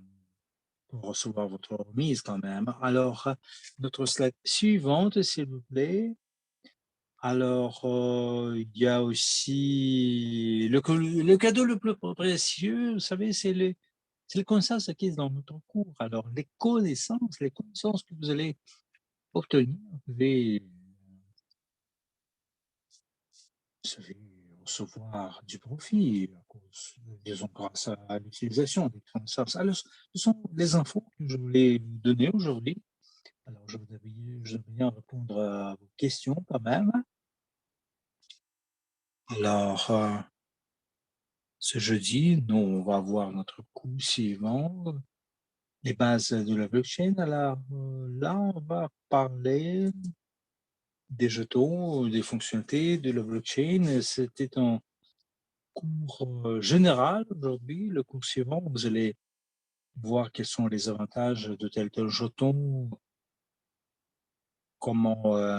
A: pour recevoir votre remise quand même. Alors, notre slide suivante, s'il vous plaît. Alors, il y a aussi le cadeau le plus précieux, vous savez, c'est les connaissances acquises dans notre cours. Alors, les connaissances que vous allez obtenir, vous allez recevoir du profit à cause, disons, grâce à l'utilisation des connaissances. Alors, ce sont les infos que je voulais vous donner aujourd'hui. Alors, je vais bien répondre à vos questions quand même. Alors, Ce jeudi, nous, on va voir notre cours suivant, les bases de la blockchain. Alors, là, on va parler des jetons, des fonctionnalités de la blockchain. C'était un cours, général aujourd'hui. Le cours suivant, vous allez voir quels sont les avantages de tel jeton, comment,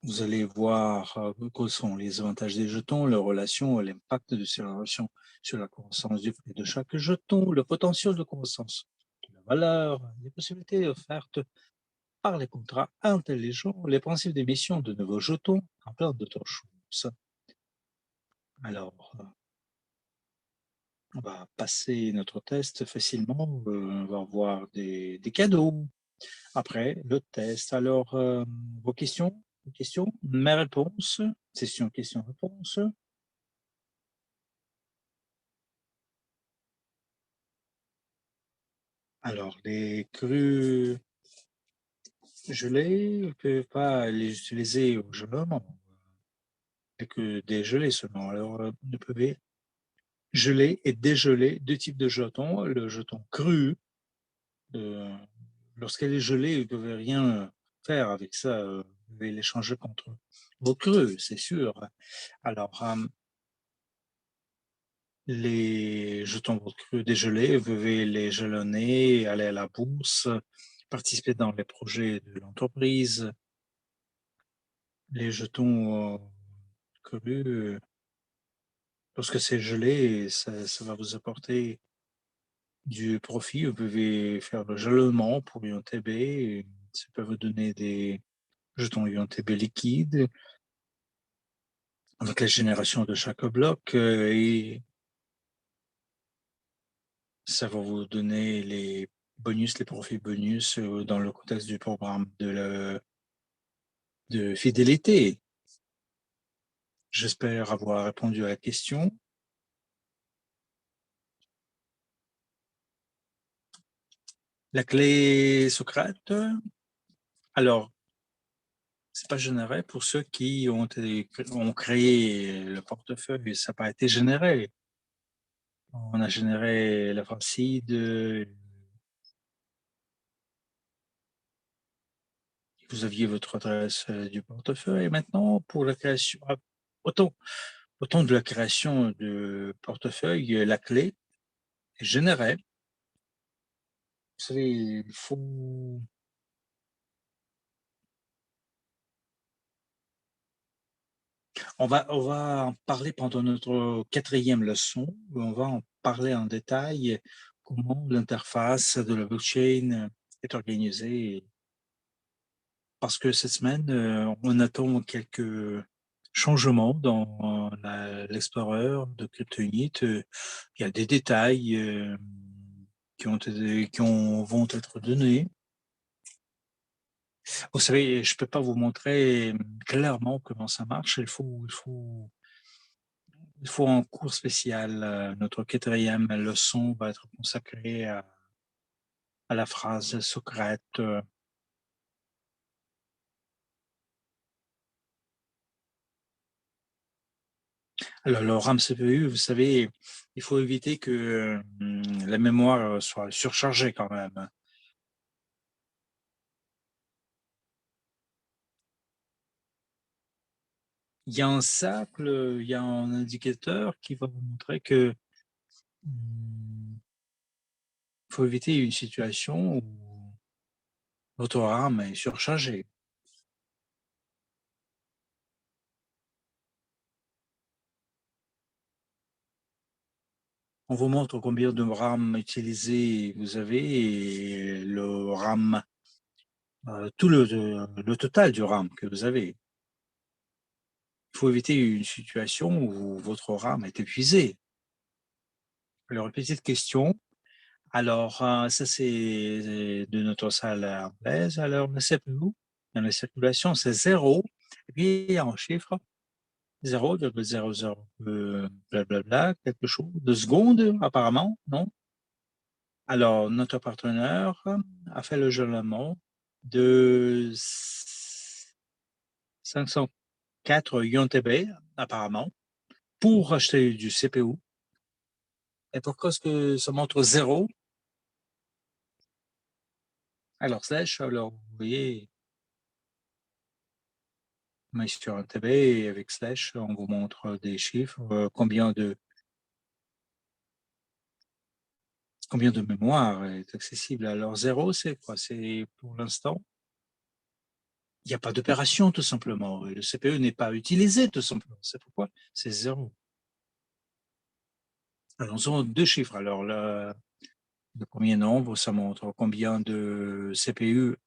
A: vous allez voir, quels sont les avantages des jetons, leurs relations, l'impact de ces relations sur la croissance du prix de chaque jeton, le potentiel de croissance de la valeur, les possibilités offertes par les contrats intelligents, les principes d'émission de nouveaux jetons, en plein d'autres choses. Alors, on va passer notre test facilement, on va avoir des cadeaux après le test. Alors, vos questions? Mes réponses? Session questions-réponses. Alors, les crues gelées, on ne peut pas les utiliser au gelement, et que dégeler seulement. Alors, vous pouvez geler et dégeler 2 types de jetons. Le jeton cru, heu, lorsqu'elle est gelée, vous ne pouvez rien faire avec ça, vous pouvez l'échanger contre vos crus, c'est sûr. Alors, les jetons crus dégelés, vous pouvez les jalonner, aller à la bourse, participer dans les projets de l'entreprise. Les jetons, crus, lorsque c'est gelé, ça va vous apporter du profit. Vous pouvez faire le jalonnement pour IONTB et ça peut vous donner des jetons IONTB liquides avec la génération de chaque bloc, et ça va vous donner les bonus, les profits bonus, dans le contexte du programme de fidélité. J'espère avoir répondu à la question. La clé Socrate, alors, c'est pas généré pour ceux qui ont créé le portefeuille, ça n'a pas été généré. On a généré la Francide, vous aviez votre adresse, du portefeuille. Et maintenant, pour la création, autant autant de la création de portefeuille, la clé est générée. Vous savez, il faut on va en parler pendant notre quatrième leçon, où on va en parler en détail, comment l'interface de la blockchain est organisée. Parce que cette semaine, on attend quelques changements dans l'explorer de CryptoUnit. Il y a des détails, qui vont être donnés. Vous savez, je peux pas vous montrer, clairement comment ça marche. Il faut un cours spécial. Notre quatrième leçon va être consacrée à la phrase Socrate. Alors le RAM CPU, vous savez, il faut éviter que, la mémoire, soit surchargée quand même. Il y a un cercle, il y a un indicateur qui va vous montrer que, il faut éviter une situation où votre RAM est surchargée. On vous montre combien de RAM utilisé vous avez et le RAM, tout le total du RAM que vous avez. Il faut éviter une situation où votre RAM est épuisé. Alors, une petite question. Alors, ça, c'est de notre salle anglaise. Alors, le CPU, dans la circulation, c'est 0, et puis en chiffre, 0,00, blablabla, quelque chose de secondes, apparemment, non? Alors, notre partenaire a fait le jalonnement de 504 yuan TB, apparemment. pour acheter du CPU. Et pourquoi est-ce que ça montre 0? Alors slash, alors vous voyez, mais sur un TV et avec slash, on vous montre des chiffres, combien de mémoire est accessible. Alors 0, c'est quoi? C'est pour l'instant, il n'y a pas d'opération tout simplement. Le CPU n'est pas utilisé tout simplement. C'est pourquoi c'est 0. Alors, nous avons deux chiffres. Alors, le premier nombre, ça montre combien de CPU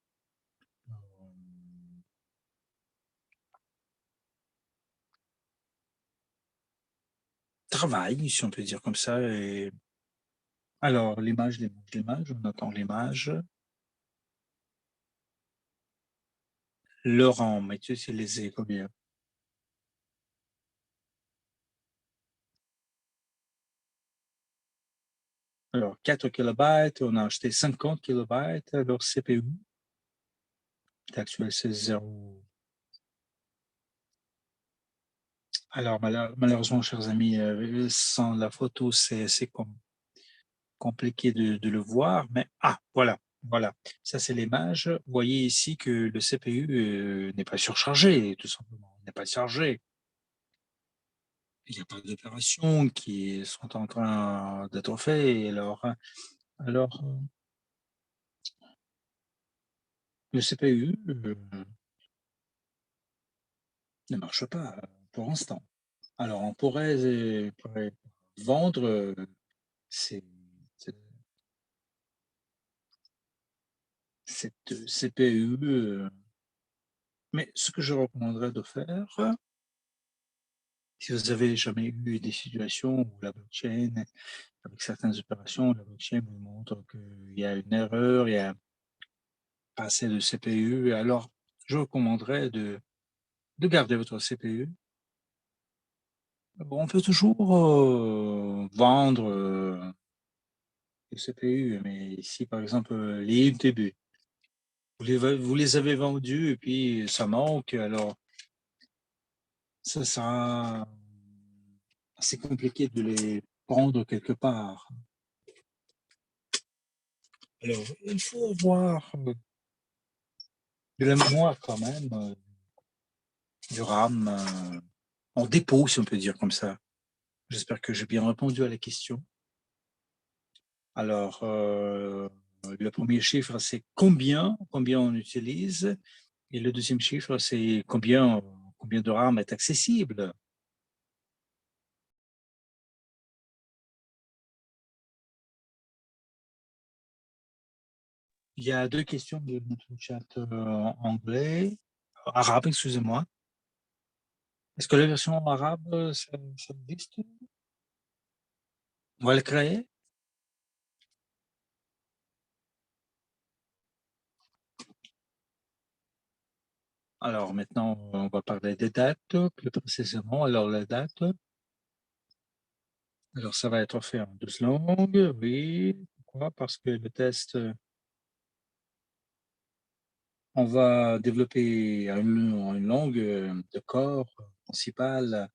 A: travaillent, si on peut dire comme ça. Et alors, l'image, on attend l'image. Le RAM est utilisé combien? Alors, 4 kilobytes, on a acheté 50 kilobytes. Alors, CPU, actuel, c'est 0. Alors, malheureusement, chers amis, sans la photo, c'est compliqué de le voir. Mais, voilà, voilà. Ça, c'est l'image. Vous voyez ici que le CPU n'est pas surchargé, tout simplement. Il n'est pas chargé. Il n'y a pas d'opérations qui sont en train d'être faites. Alors, le CPU ne marche pas pour l'instant. Alors, on pourrait vendre ces- cette cette CPU, mais ce que je recommanderais de faire, si vous avez jamais eu des situations où la blockchain, avec certaines opérations, la blockchain vous montre qu'il y a une erreur, il y a pas assez de CPU, alors je recommanderais de garder votre CPU. Bon, on peut toujours vendre les CPU, mais si par exemple les UTB, vous les avez vendus et puis ça manque, alors ça sera assez compliqué de les prendre quelque part. Alors, il faut avoir de la mémoire quand même, du RAM en dépôt, si on peut dire comme ça. J'espère que j'ai bien répondu à la question. Alors, le premier chiffre, c'est combien on utilise, et le deuxième chiffre, c'est combien de RAM est accessible. Il y a deux questions de notre chat anglais, arabe, excusez-moi. Est-ce que la version arabe, ça existe? On va le créer? Alors maintenant, on va parler des dates, plus précisément. Alors la date, alors ça va être fait en 12 langues, oui. Pourquoi? Parce que le test, on va développer une langue de corps principale,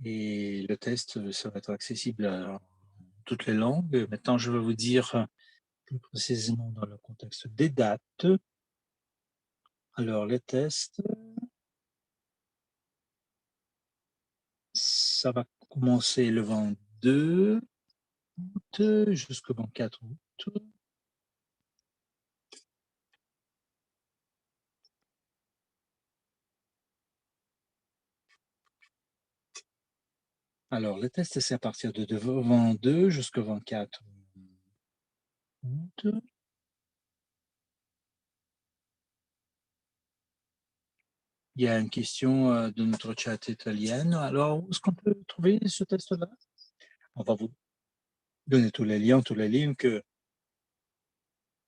A: et le test, ça va être accessible à toutes les langues. Maintenant, je vais vous dire plus précisément dans le contexte des dates. Alors les tests, ça va commencer le 22 août jusqu'au 24 août. Alors, le test, c'est à partir de 22 jusqu'au 24 août. Il y a une question de notre chat italienne. Alors, où est-ce qu'on peut trouver ce test-là? On va vous donner tous les liens, tous les links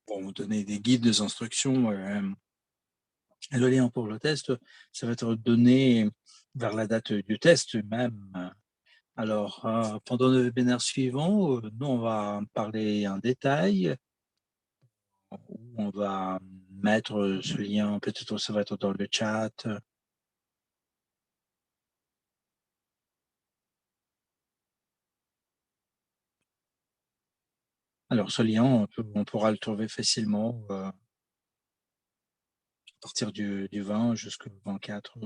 A: pour vous donner des guides, des instructions. Et le lien pour le test, ça va être donné vers la date du test même. Alors, pendant le webinaire suivant, nous, on va parler en détail, où on va mettre ce lien, peut-être ça va être dans le chat. Alors ce lien, on pourra le trouver facilement, à partir du 20 jusqu'au 24,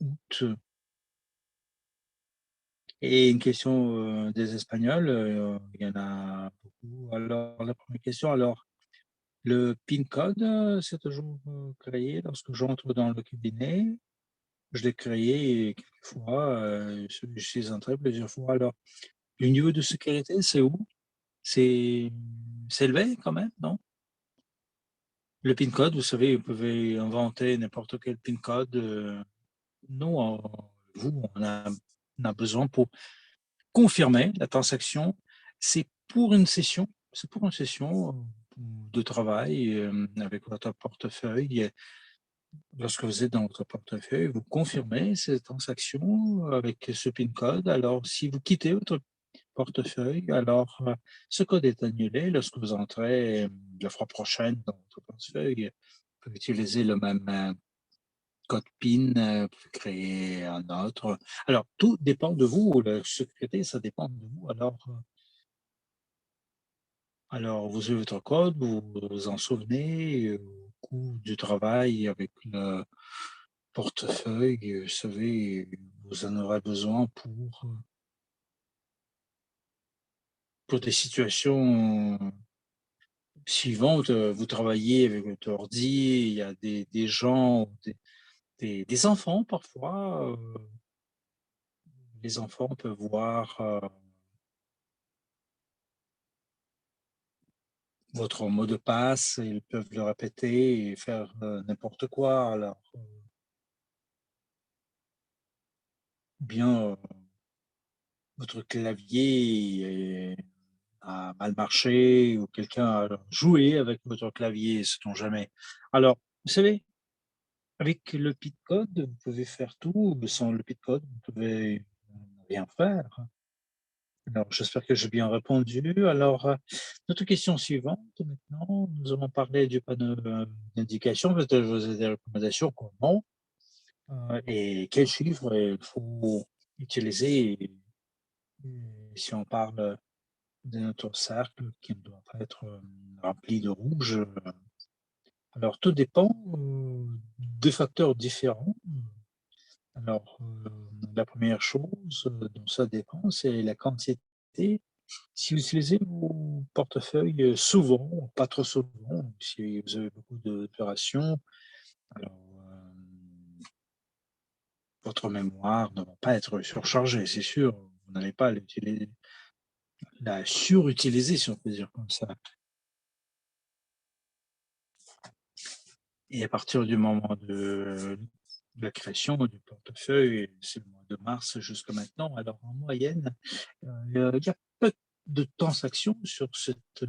A: août. Et une question, des Espagnols, il y en a beaucoup. Alors la première question, alors le PIN code, c'est toujours, créé lorsque j'entre dans le cabinet? Je l'ai créé quelquefois, je suis entré plusieurs fois. Alors le niveau de sécurité, c'est où? C'est c'est élevé quand même, non? Le PIN code, vous savez, vous pouvez inventer n'importe quel PIN code, nous, on a besoin pour confirmer la transaction. C'est pour une session, c'est pour une session, de travail, avec votre portefeuille. Lorsque vous êtes dans votre portefeuille, vous confirmez cette transaction avec ce PIN code. Alors si vous quittez votre portefeuille, alors, ce code est annulé. Lorsque vous entrez, la fois prochaine dans votre portefeuille, vous pouvez utiliser le même, code PIN, pour créer un autre. Alors tout dépend de vous, la sécurité, ça dépend de vous. Alors vous avez votre code, vous vous en souvenez, au cours du travail avec le portefeuille, vous savez, vous en aurez besoin pour des situations suivantes. Vous travaillez avec votre ordi, il y a des gens, des enfants parfois, les enfants peuvent voir, votre mot de passe, ils peuvent le répéter et faire, n'importe quoi. Alors, bien, votre clavier a mal marché ou quelqu'un a joué avec votre clavier, sait-on jamais. Alors, vous savez, avec le PIN code, vous pouvez faire tout, mais sans le PIN code, vous pouvez rien faire. Alors, j'espère que j'ai bien répondu. Alors, notre question suivante maintenant, nous allons parler du panneau, d'indication, peut-être vous avez des recommandations, comment, et quels chiffres il faut utiliser si on parle de notre cercle qui doit pas être, rempli de rouge. Alors tout dépend, de facteurs différents. Alors, la première chose, dont ça dépend, c'est la quantité. Si vous utilisez vos portefeuilles, souvent, pas trop souvent, si vous avez beaucoup d'opérations, alors, votre mémoire ne va pas être surchargée, c'est sûr. Vous n'allez pas la surutiliser, si on peut dire comme ça. Et à partir du moment de la création du portefeuille, c'est le mois de mars jusqu'à maintenant, alors en moyenne, il y a peu de transactions sur cette,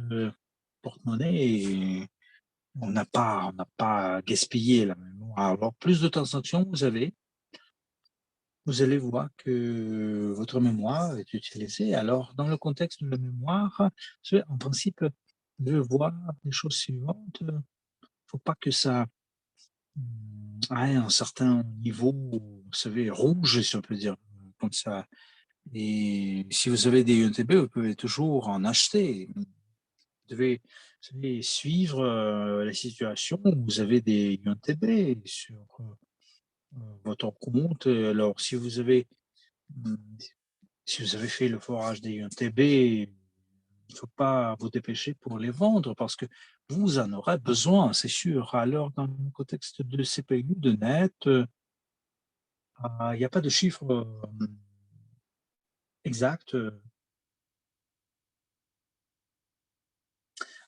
A: porte-monnaie et on n'a pas gaspillé la mémoire. Alors plus de transactions vous allez voir que votre mémoire est utilisée. Alors dans le contexte de la mémoire, vous savez, en principe, je vois les choses suivantes, faut pas que ça ouais, un certain niveau, vous savez, rouge, si on peut dire, comme ça. Et si vous avez des UNTB, vous pouvez toujours en acheter. Vous devez suivre, la situation où vous avez des UNTB sur, votre compte. Alors mmh, si vous avez fait le forage des UNTB, il ne faut pas vous dépêcher pour les vendre parce que vous en aurez besoin, c'est sûr. Alors dans le contexte de CPU, de net, il y a pas de chiffre, exact.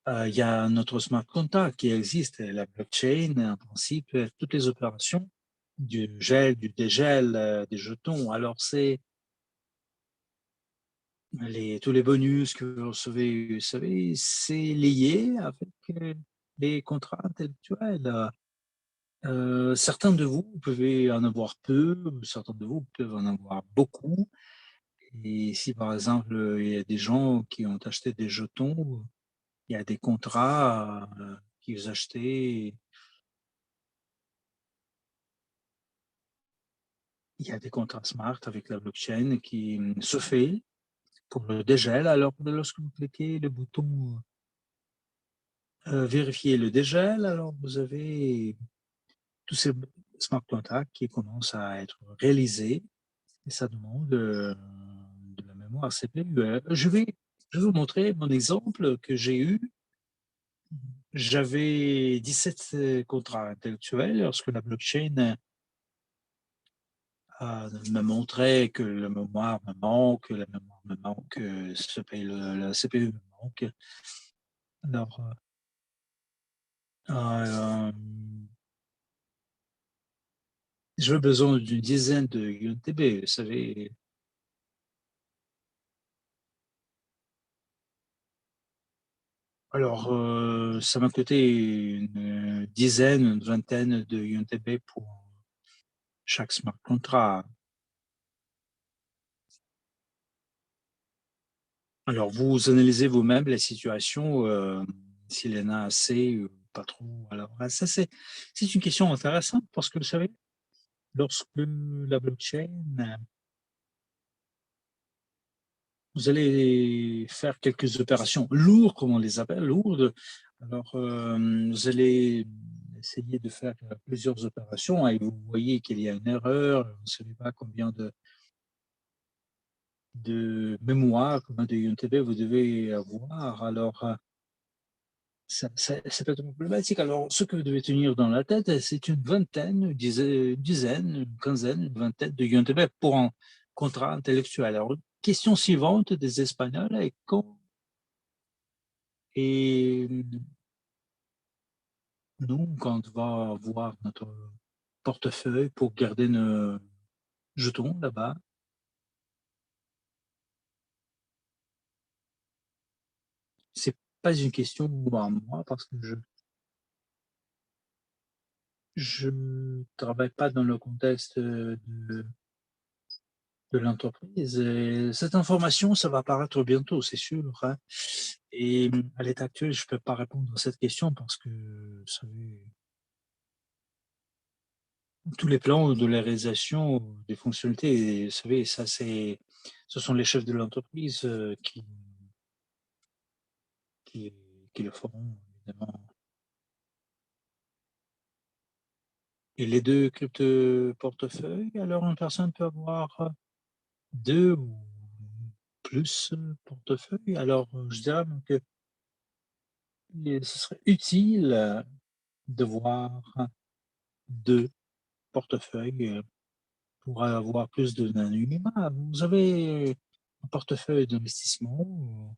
A: Il y a notre smart contract qui existe et la blockchain, en principe, toutes les opérations du gel, du dégel, des jetons. Alors c'est tous les bonus que vous recevez, vous savez, c'est lié avec, les contrats intellectuels. Certains de vous pouvez en avoir peu, certains de vous peuvent en avoir beaucoup. Et si par exemple, il y a des gens qui ont acheté des jetons, il y a des contrats, qui vous achetez il y a des contrats smart avec la blockchain qui, se fait. pour le dégel. Alors, lorsque vous cliquez le bouton vérifier le dégel, alors vous avez tous ces smart contracts qui commencent à être réalisés et ça demande de la mémoire CPU. Je vais vous montrer mon exemple que j'ai eu. J'avais 17 contrats intellectuels lorsque la blockchain me montrait que la mémoire me manque, la mémoire me manque, la CPU me manque. Alors, euh, j'avais besoin d'une dizaine de UNTB, vous savez. Alors, ça m'a coûté une dizaine, une vingtaine de UNTB pour chaque smart contract. Alors, vous analysez vous-même la situation, s'il y en a assez ou pas trop. Alors, ça, c'est une question intéressante parce que, vous savez, lorsque la blockchain, vous allez faire quelques opérations lourdes, comme on les appelle, lourdes. Alors, vous allez essayer de faire plusieurs opérations et vous voyez qu'il y a une erreur, vous ne savez pas combien de mémoire, combien de UNTB vous devez avoir. Alors, ça peut être problématique. Alors, ce que vous devez tenir dans la tête, c'est une vingtaine, une dizaine, une quinzaine, une vingtaine de UNTB pour un contrat intellectuel. Alors, question suivante des Espagnols est quand et nous, quand on va voir notre portefeuille pour garder nos jetons là-bas, c'est pas une question à moi parce que je travaille pas dans le contexte de l'entreprise. Et cette information, ça va apparaître bientôt, c'est sûr, hein. Et à l'état actuel, je peux pas répondre à cette question parce que, vous savez, tous les plans de la réalisation des fonctionnalités, vous savez, ce sont les chefs de l'entreprise qui, qui le feront, évidemment. Et les deux crypto-portefeuilles, alors une personne peut avoir deux ou plus portefeuilles. Alors, je dirais même que ce serait utile de voir deux portefeuilles pour avoir plus d'anonymat. Vous avez un portefeuille d'investissement,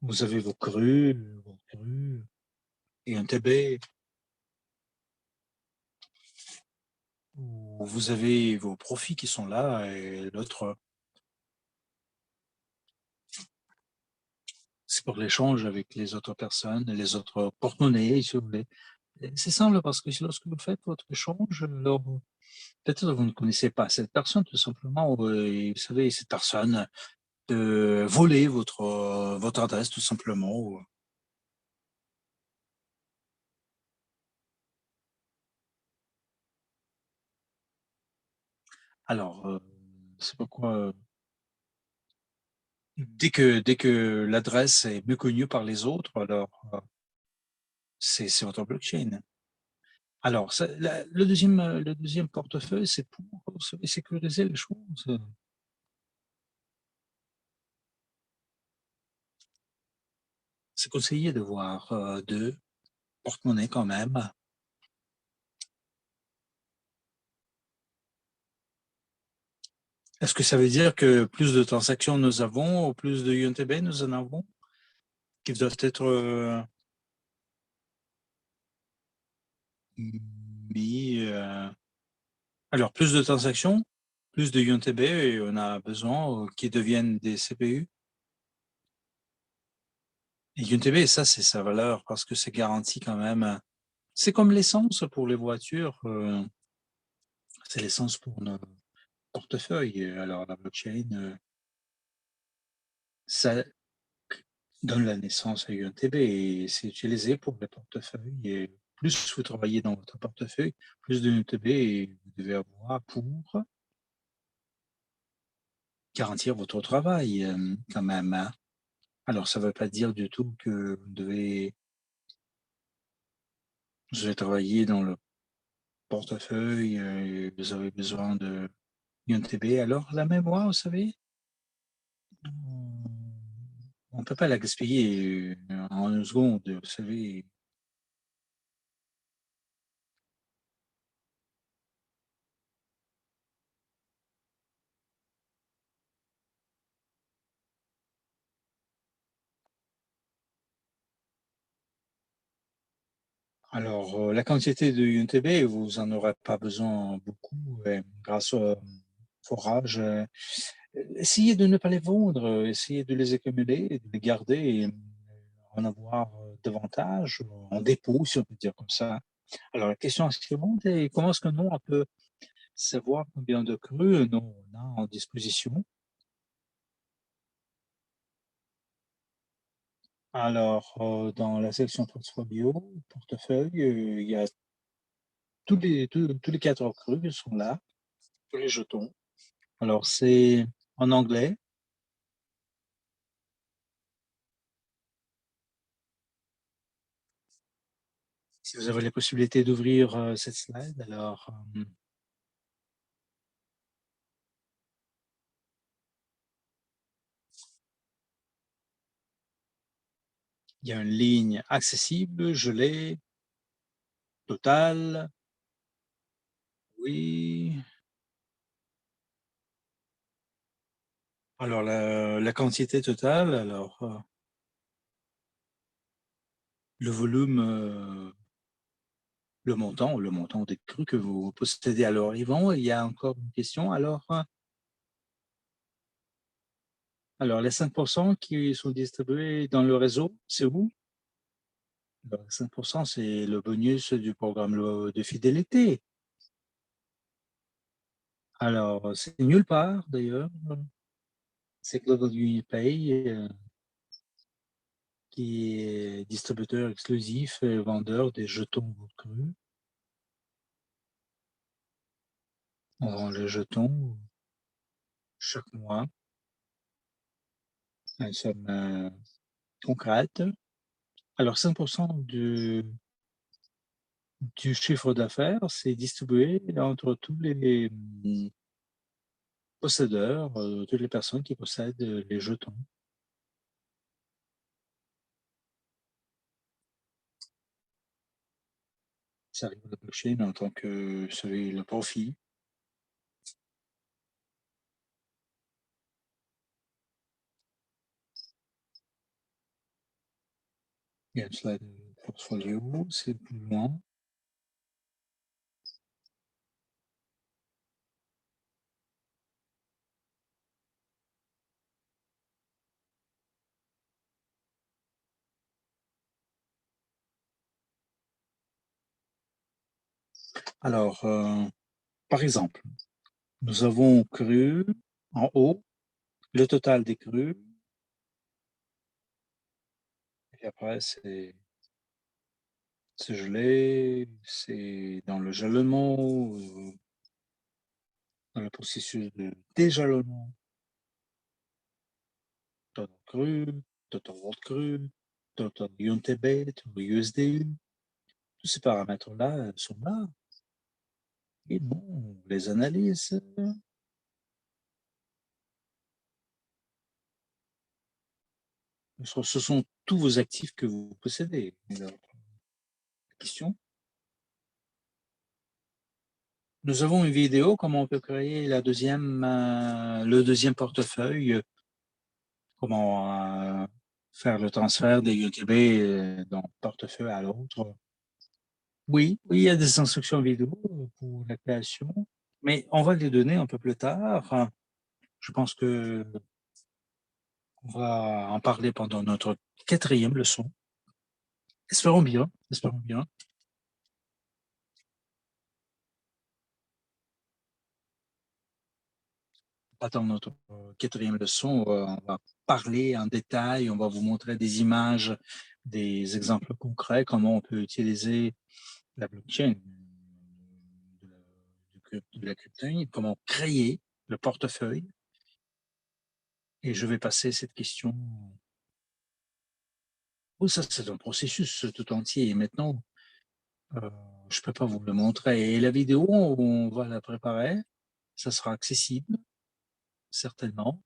A: vous avez vos crus et un TB, où vous avez vos profits qui sont là et l'autre, c'est pour l'échange avec les autres personnes, les autres porte-monnaies, si vous voulez. C'est simple parce que lorsque vous faites votre échange, alors peut-être vous ne connaissez pas cette personne tout simplement, et vous savez, cette personne voler votre adresse tout simplement. Alors, c'est pourquoi dès que l'adresse est méconnue par les autres, alors c'est votre blockchain. Alors, le deuxième portefeuille, c'est pour vous savez, sécuriser les choses. C'est conseillé de voir deux porte-monnaies quand même. Est-ce que ça veut dire que plus de transactions nous avons, ou plus de UNTB nous en avons, qui doivent être mis alors plus de transactions, plus de UNTB et on a besoin qu'ils deviennent des CPU. Et UNTB, ça, c'est sa valeur parce que c'est garanti quand même. C'est comme l'essence pour les voitures, c'est l'essence pour nos portefeuilles. Alors la blockchain, ça donne la naissance à UNTB et c'est utilisé pour les portefeuilles. Et plus vous travaillez dans votre portefeuille, plus de UNTB vous devez avoir pour garantir votre travail, quand même, hein. Alors ça ne veut pas dire du tout que vous devez travailler dans le portefeuille, vous avez besoin de INTB. Alors la mémoire, vous savez, on ne peut pas la gaspiller, en 1 seconde, vous savez. Alors, la quantité de UNTB, vous en aurez pas besoin beaucoup, grâce au forage, essayez de ne pas les vendre, essayez de les accumuler, de les garder et en avoir, davantage en dépôt, si on peut dire comme ça. Alors la question suivante est: comment est-ce que nous, on peut savoir combien de crues nous, on a en disposition? Alors, dans la section portefeuille, il y a tous les 4 crues sont là, tous les jetons. Alors c'est en anglais. Si vous avez la possibilité d'ouvrir, cette slide, alors, il y a une ligne accessible, gelée, totale, oui. Alors la quantité totale, alors, le volume, le montant des crues que vous possédez. Alors Yvan, il y a encore une question. Alors les 5 qui sont distribués dans le réseau, c'est où? Alors 5 c'est le bonus du programme de fidélité. Alors, c'est nulle part d'ailleurs, c'est Global UniPay, qui est distributeur exclusif et vendeur des jetons Route Crue. On vend les jetons chaque mois à une somme, concrète. Alors 5 du chiffre d'affaires, c'est distribué entre tous les, possédeurs, toutes les personnes qui possèdent, les jetons. Ça arrive à la blockchain en tant que celui le profit. Il y a une slide portfolio, c'est plus loin. Alors, par exemple, nous avons cru en haut, le total des crues et après c'est gelé, c'est dans le jalonnement, dans le processus de déjalonnement, total cru, total world cru, total UNTB, total USDU. Tous ces paramètres-là, sont là et nous, on les analyse. Ce sont tous vos actifs que vous possédez. Alors, question? Nous avons une vidéo, comment on peut créer le deuxième portefeuille, comment, faire le transfert des UTB, d'un portefeuille à l'autre. Oui, oui, il y a des instructions vidéo pour la création, mais on va les donner un peu plus tard. Je pense qu'on va en parler pendant notre 4e leçon. Espérons bien, espérons bien. Dans notre 4e leçon, on va parler en détail, on va vous montrer des images, des exemples concrets, comment on peut utiliser la blockchain de la crypto, comment créer le portefeuille et je vais passer cette question. Oh, ça, c'est un processus tout entier et maintenant, heu, je peux pas vous le montrer et la vidéo, on va la préparer, ça sera accessible, certainement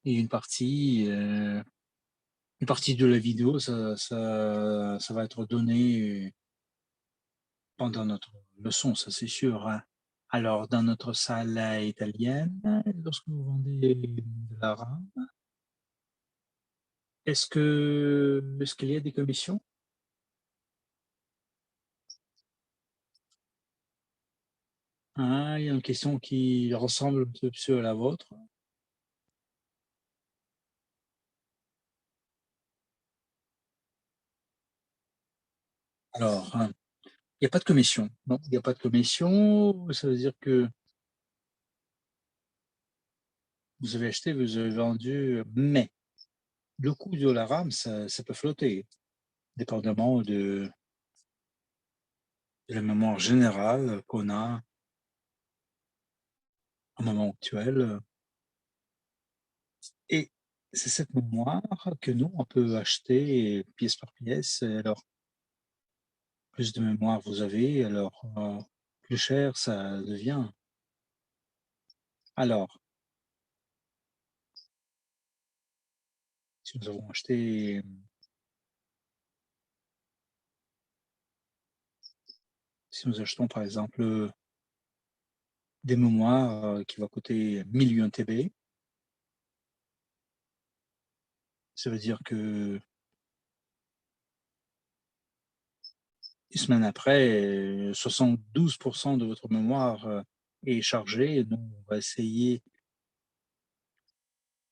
A: et une partie de la vidéo, ça va être donné pendant notre leçon, ça c'est sûr, hein. Alors dans notre salle, italienne, lorsque vous vendez de la rame, est-ce qu'il y a des commissions? Ah, il y a une question qui ressemble un petit peu à la vôtre. Alors, il y a pas de commission. Non, il y a pas de commission. Ça veut dire que vous avez acheté, vous avez vendu, mais le coût de la rame, ça peut flotter, dépendamment de la mémoire générale qu'on a au moment actuel, et c'est cette mémoire que nous, on peut acheter pièce par pièce. Et alors, plus de mémoire vous avez, alors, plus cher ça devient. Alors, si nous avons acheté si nous achetons par exemple, des mémoires, qui va coûter 1000 UNTB, ça veut dire que 1 semaine après, 72 de votre mémoire, est chargée et nous, on va essayer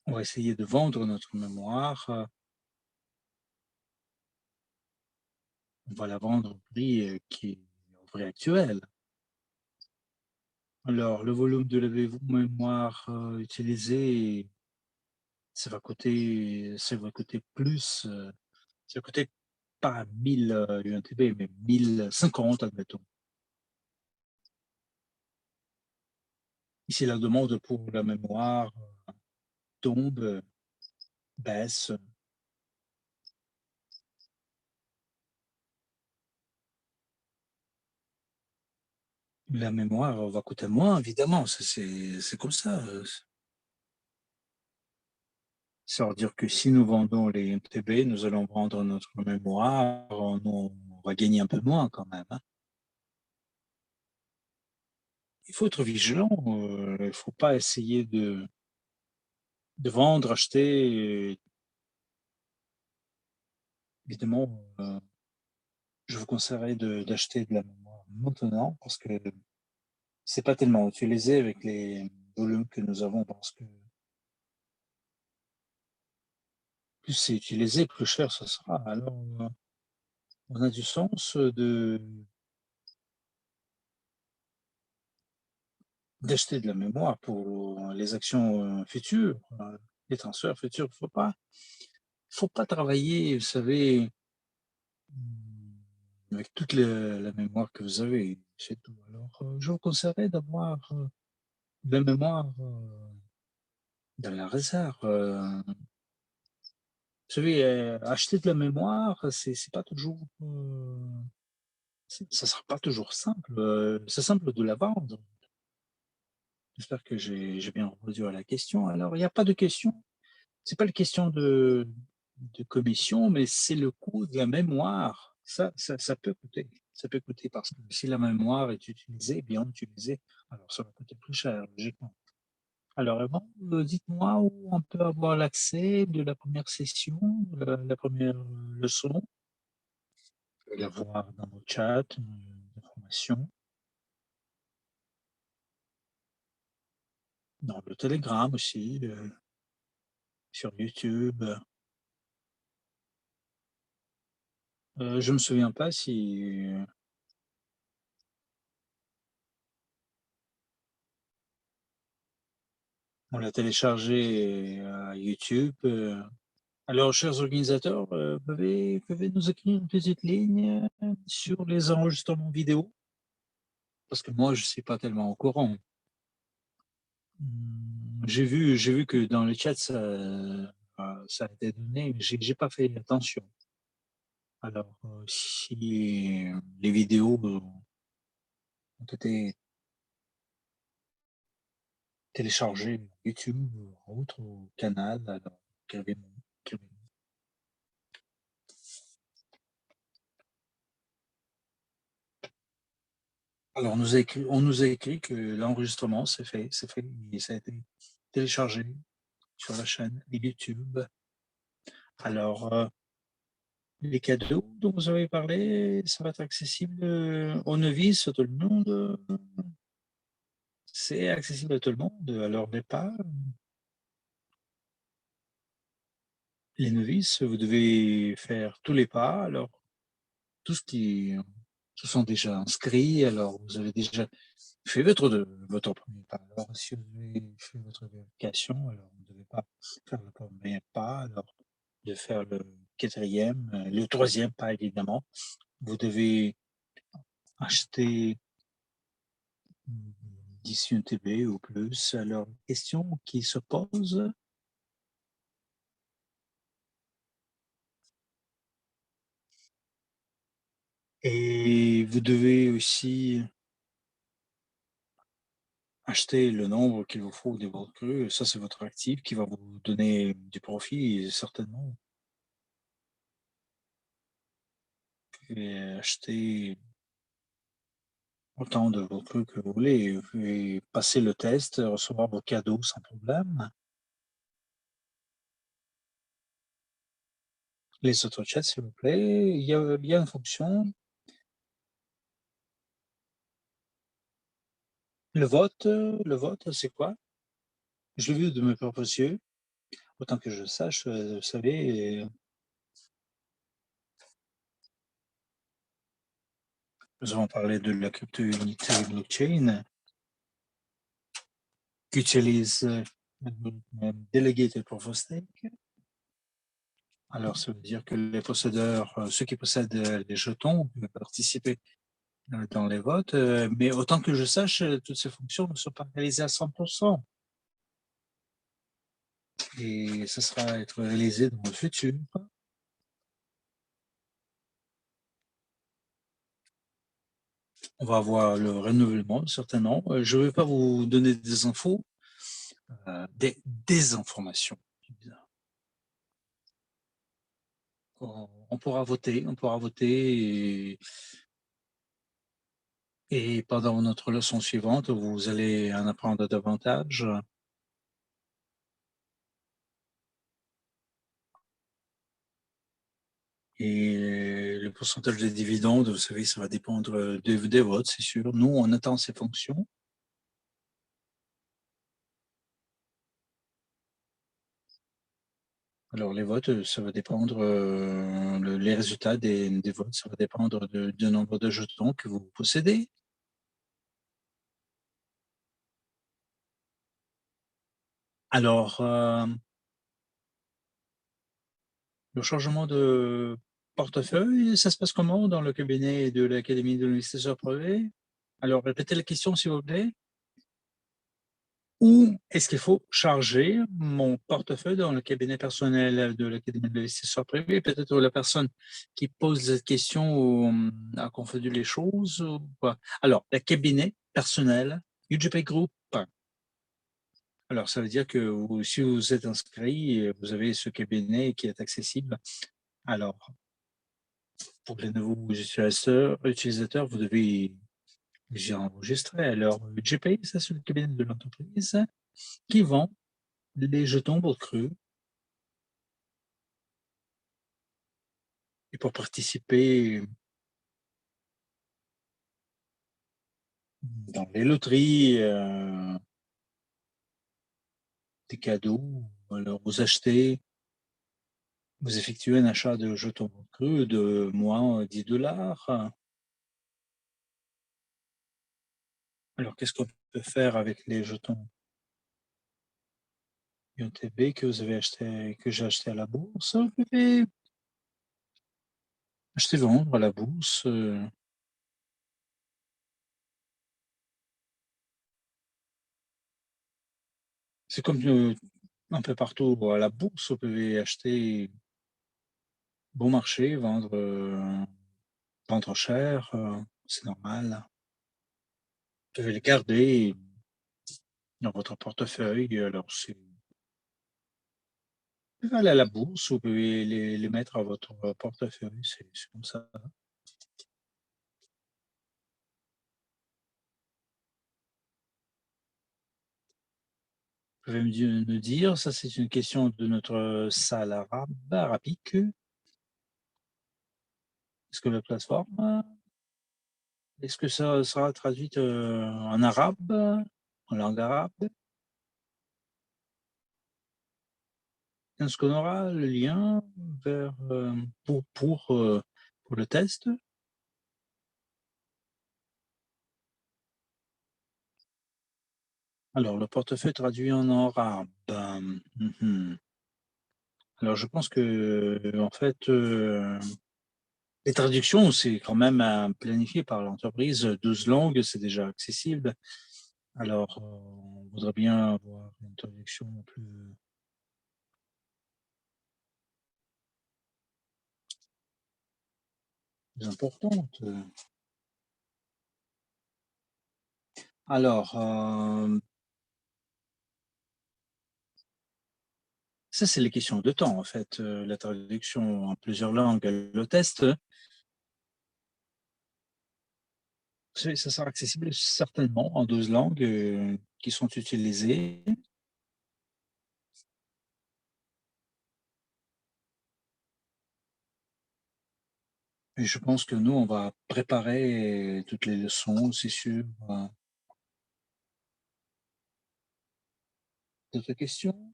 A: de vendre notre mémoire, on va la vendre au prix, qui est au prix actuel. Alors le volume de la mémoire, utilisée, ça va coûter plus, ça va coûter pas 1000 UNTB, mais 1050 admettons. Et si la demande pour la mémoire tombe, baisse, la mémoire va coûter moins évidemment, ça c'est comme ça, ça veut dire que si nous vendons les MTB, nous allons vendre notre mémoire, on va gagner un peu moins quand même, hein. Il faut être vigilant, il faut pas essayer de vendre, acheter, évidemment, je vous conseillerais d'acheter de la mémoire maintenant parce que c'est pas tellement utilisé avec les volumes que nous avons parce que plus c'est utilisé, plus cher ce sera. Alors, on a du sens, de d'acheter de la mémoire pour les actions, futures, les transferts futurs. Faut pas travailler, vous savez, avec toute la mémoire que vous avez, c'est tout. Alors, je vous conseillerais d'avoir, de la mémoire, dans la réserve, vous savez, acheter de la mémoire, c'est pas toujours, ça sera pas toujours simple, c'est simple de la vendre. J'espère que j'ai bien répondu à la question. Alors, il y a pas de question, c'est pas une question de commission, mais c'est le coût de la mémoire. Ça peut coûter. Ça peut coûter parce que si la mémoire est utilisée, bien utilisée, alors ça va coûter plus cher, logiquement. Alors avant, dites-moi où on peut avoir l'accès de la première session, la première leçon? Je vais la voir dans mon chat, d'informations, dans le Telegram aussi, sur YouTube. Je me souviens pas si, on l'a téléchargé à YouTube. Alors, chers organisateurs, pouvez nous écrire une petite ligne, sur les enregistrements vidéo? Parce que moi, je suis pas tellement au courant. j'ai vu que dans le chat, ça a été donné, mais j'ai pas fait attention. Alors, si les vidéos ont été téléchargées YouTube ou autre, ou Canal, alors écrivez-moi. Alors, on nous a écrit que l'enregistrement, c'est fait, et ça a été téléchargé sur la chaîne YouTube. Alors, les cadeaux dont vous avez parlé, ça va être accessible aux novices, à tout le monde. C'est accessible à tout le monde à leur départ. Les novices, vous devez faire tous les pas. Alors, tous qui se sont déjà inscrits, alors vous avez déjà fait votre premier pas. Alors, si vous avez fait votre vérification, alors vous ne devez pas faire le premier pas, alors de faire le quatrième, le troisième pas, évidemment. Vous devez acheter 10 UTB ou plus. Alors, question qui se pose, et vous devez aussi acheter le nombre qu'il vous faut des bourses crues. Ça, c'est votre actif qui va vous donner du profit, certainement. Vous pouvez acheter autant de bourses crues que vous voulez. Vous pouvez passer le test, recevoir vos cadeaux sans problème. Les autres chats, s'il vous plaît. Il y a une fonction. Le vote, c'est quoi? Je l'ai vu de mes propres yeux. Autant que je sache, vous savez, nous avons parlé de la crypto-unité blockchain qui utilise Delegated Proof of Stake. Alors, ça veut dire que les possédeurs, ceux qui possèdent les jetons, peuvent participer dans les votes, mais autant que je sache, toutes ces fonctions ne sont pas réalisées à 100%. Et ça sera être réalisé dans le futur. On va avoir le renouvellement, certainement. Je ne vais pas vous donner des infos, des désinformations. On pourra voter et pendant notre leçon suivante, vous allez en apprendre davantage. Et le pourcentage des dividendes, vous savez, ça va dépendre des votes, c'est sûr. Nous, on attend ces fonctions. Alors, les votes, ça va dépendre, les résultats des votes, ça va dépendre du nombre de jetons que vous possédez. Alors, le changement de portefeuille, ça se passe comment dans le cabinet de l'Académie de l'investisseur privé? Alors, répétez la question, s'il vous plaît. Où est-ce qu'il faut charger mon portefeuille dans le cabinet personnel de l'Académie de l'investisseur privé? Peut-être la personne qui pose cette question a confondu les choses ou quoi? Alors, le cabinet personnel, UGP Group. Alors, ça veut dire que si vous êtes inscrit, vous avez ce cabinet qui est accessible. Alors, pour les nouveaux utilisateurs, vous devez vous enregistrer. Alors, UGP, ça c'est le cabinet de l'entreprise qui vend les jetons pour cru. Et pour participer dans les loteries, des cadeaux, alors vous effectuez un achat de jetons creux de moins 10 $. Alors, qu'est-ce qu'on peut faire avec les jetons IOTB que vous avez acheté, que j'ai acheté à la bourse? Vous pouvez acheter, vendre à la bourse. C'est comme, un peu partout à la bourse, vous pouvez acheter bon marché, vendre cher, c'est normal. Vous devez les garder dans votre portefeuille, alors c'est vous pouvez aller à la bourse, vous pouvez les mettre à votre portefeuille, c'est comme ça. Vous pouvez me dire, ça c'est une question de notre salle arabique. Est-ce que la plateforme, est-ce que ça sera traduit, en arabe, en langue arabe? Est-ce qu'on aura le lien vers, pour le test? Alors le portefeuille traduit en arabe, mmh. Alors je pense que en fait, les traductions, c'est quand même, planifié par l'entreprise, 12 langues, c'est déjà accessible. Alors, on voudrait bien avoir une traduction plus importante. Alors, ça, c'est les questions de temps, en fait, la traduction en plusieurs langues. Le test, ça sera accessible certainement en 12 langues, qui sont utilisées et je pense que nous, on va préparer toutes les leçons, c'est sûr. D'autres questions?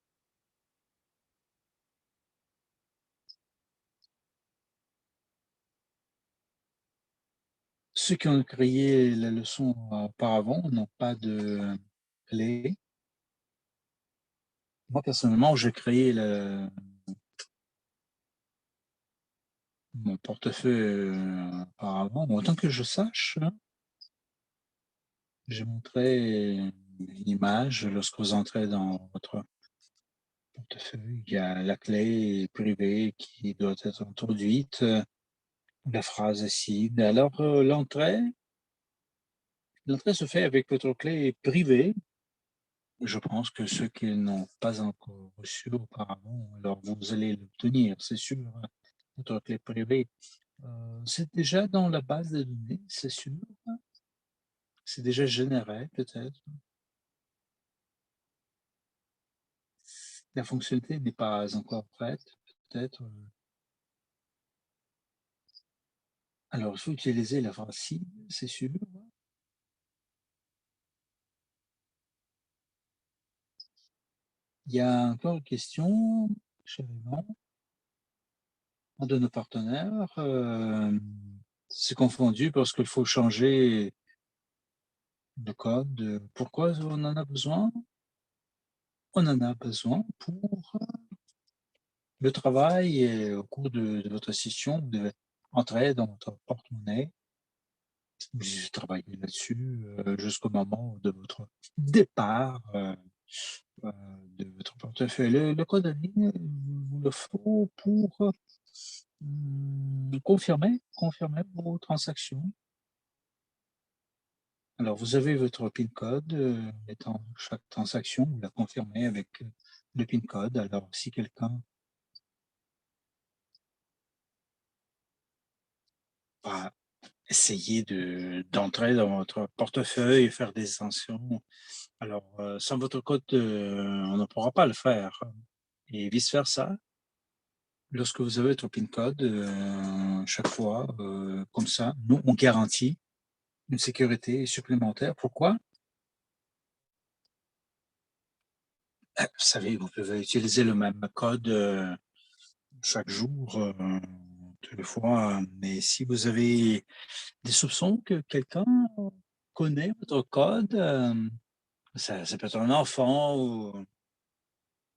A: Ceux qui ont créé la leçon auparavant n'ont pas de clé. Moi, personnellement, j'ai créé mon portefeuille, auparavant. Bon, autant que je sache, j'ai montré une image lorsque vous entrez dans votre portefeuille. Il y a la clé privée qui doit être introduite, la phrase cible. Alors, l'entrée se fait avec votre clé privée. Je pense que ceux qui n'ont pas encore reçu auparavant, alors vous allez l'obtenir, c'est sûr, hein, votre clé privée. C'est déjà dans la base de données, c'est sûr. C'est déjà généré peut-être. La fonctionnalité n'est pas encore prête, peut-être. Alors il faut utiliser la phrase cible, c'est sûr. Il y a encore une question chez Raymond. Un de nos partenaires, s'est confondu parce qu'il faut changer le code. Pourquoi on en a besoin? On en a besoin pour le travail et au cours de votre session, vous devez entrer dans votre porte-monnaie. Vous travaillez là-dessus, jusqu'au moment de votre départ, heu, de votre portefeuille. Le code en ligne, il vous le faut pour, confirmer vos transactions. Alors vous avez votre PIN code, étant chaque transaction, vous la confirmez avec, le PIN code. Alors si quelqu'un va essayer d'entrer dans votre portefeuille et faire des sanctions. Alors, sans votre code, on ne pourra pas le faire et vice versa. Lorsque vous avez votre PIN code, chaque fois, comme ça, nous, on garantit une sécurité supplémentaire. Pourquoi? Vous savez, vous pouvez utiliser le même code, chaque jour, toutes les fois, mais si vous avez des soupçons que quelqu'un connaît votre code, ça peut être un enfant ou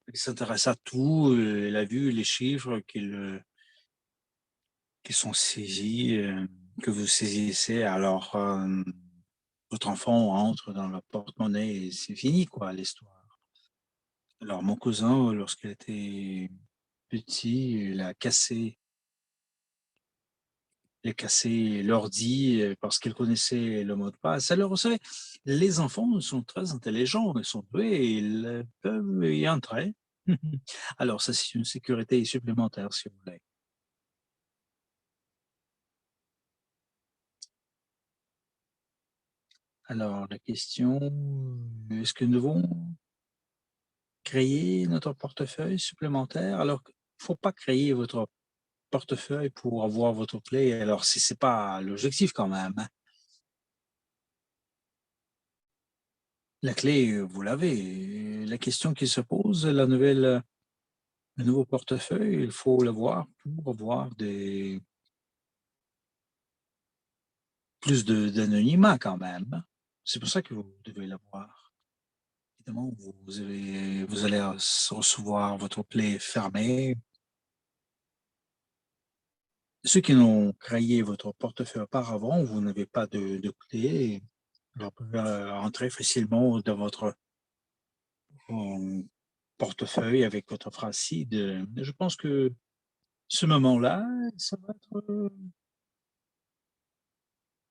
A: il s'intéresse à tout, il a vu les chiffres qui sont saisis, que vous saisissez, alors, votre enfant entre dans le porte-monnaie et c'est fini quoi l'histoire. Alors mon cousin, lorsqu'il était petit, il a cassé l'ordi, parce qu'il connaissait le mot de passe. Alors vous savez, les enfants sont très intelligents, ils sont doués et ils, peuvent y entrer. Alors ça, c'est une sécurité supplémentaire si vous voulez. Alors la question, est-ce que nous devons créer notre portefeuille supplémentaire? Alors, il ne faut pas créer votre portefeuille pour avoir votre clé. Alors, si c'est pas l'objectif quand même, hein. La clé, vous l'avez. La question qui se pose, le nouveau portefeuille, il faut l'avoir pour avoir plus d'anonymat quand même, hein. C'est pour ça que vous devez l'avoir. Évidemment, vous allez recevoir votre clé fermée. Ceux qui ont créé votre portefeuille auparavant, vous n'avez pas de clé, alors vous pouvez entrer facilement dans votre euh, portefeuille avec votre phrase CID. Je pense que ce moment-là, ça va être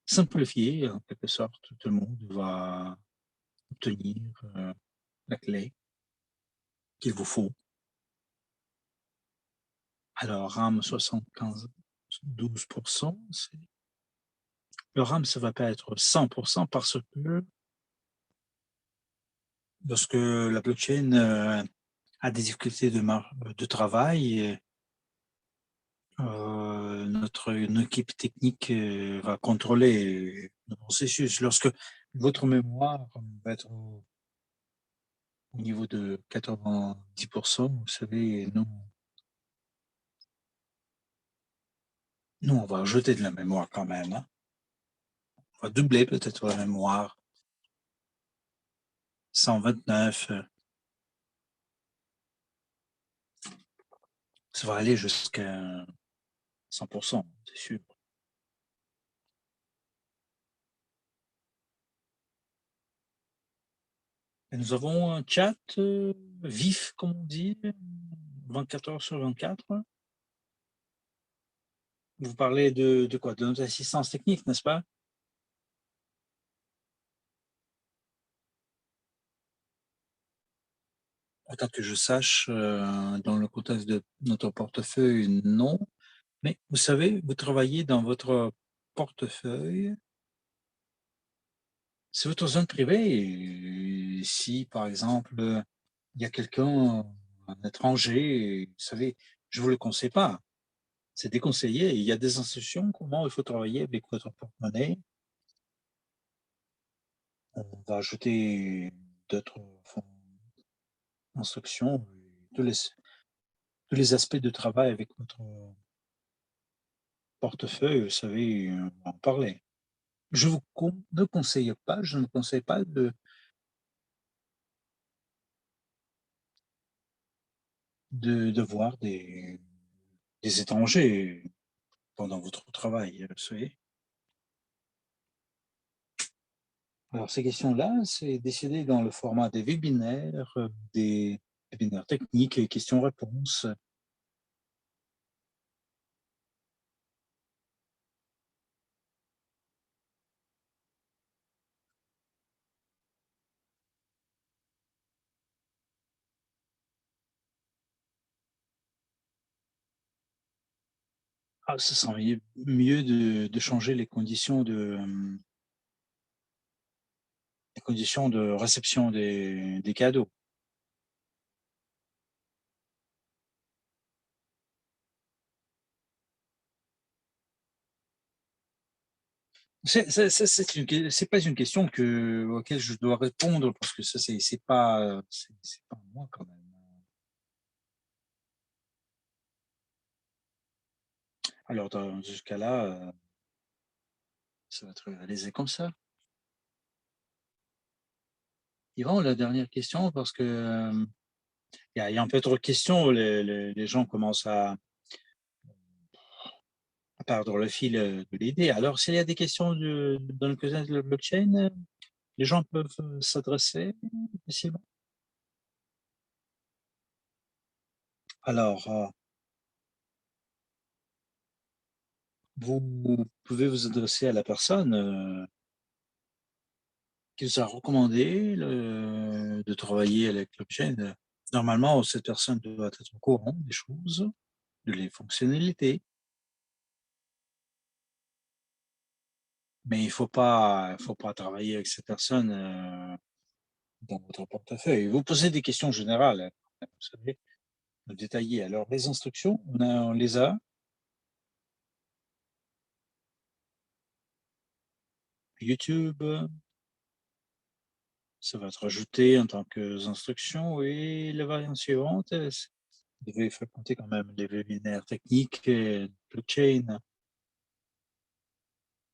A: simplifié en quelque sorte. Tout le monde va obtenir la clé qu'il vous faut. Alors, RAM 75, 12%, le RAM, ça va pas être 100% parce que lorsque la blockchain a des difficultés de travail, une équipe technique va contrôler le processus. Lorsque votre mémoire va être au niveau de 90%, vous savez, nous, on va ajouter de la mémoire quand même, hein. On va doubler peut-être la mémoire, 129, ça va aller jusqu'à 100%, c'est sûr. Et nous avons un chat vif, comme on dit, 24 heures sur 24. Vous parlez de quoi? De notre assistance technique, n'est-ce pas? Autant que je sache, dans le contexte de notre portefeuille, non. Mais vous savez, vous travaillez dans votre portefeuille, c'est votre zone privée. Et si, par exemple, il y a quelqu'un, un étranger, vous savez, je ne vous le conseille pas. C'est déconseillé. Il y a des instructions, comment il faut travailler avec votre porte-monnaie. On va ajouter d'autres instructions, tous les aspects de travail avec votre portefeuille, vous savez, on va en parler. Je ne conseille pas de voir des étrangers pendant votre travail, vous savez. Alors ces questions-là, c'est décidé dans le format des webinaires techniques et questions-réponses. Ah, ce serait mieux de changer les conditions de réception des cadeaux. C'est pas une question auquel je dois répondre parce que ça, c'est pas moi quand même. Alors, dans ce cas-là, ça va être réalisé comme ça. Yvan, la dernière question, parce que il y a un peu trop de questions, les gens commencent à perdre le fil de l'idée. Alors, s'il y a des questions dans le contexte de la blockchain, les gens peuvent s'adresser facilement. Alors, vous pouvez vous adresser à la personne, qui vous a recommandé de travailler avec blockchain. Normalement, cette personne doit être au courant des choses, de les fonctionnalités, mais il faut pas travailler avec cette personne, dans votre portefeuille. Vous posez des questions générales, vous savez, détaillées. Alors les instructions, on les a. YouTube, ça va être ajouté en tant que instructions et la variante suivante, vous devez fréquenter quand même les webinaires techniques et blockchain.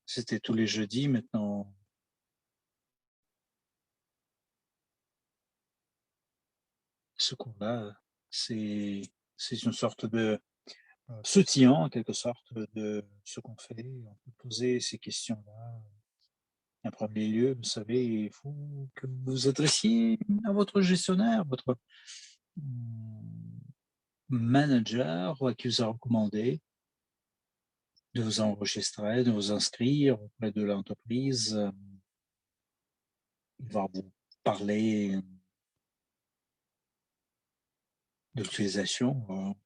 A: C'était tous les jeudis, maintenant ce cours-là, c'est c'est une sorte de, soutien en quelque sorte de ce qu'on fait. On peut poser ces questions-là. En premier lieu, vous savez, il faut que vous vous adressiez à votre gestionnaire, votre, mmh, manager qui vous a recommandé de vous enregistrer, de vous inscrire auprès de l'entreprise. Il va vous parler de l'utilisation,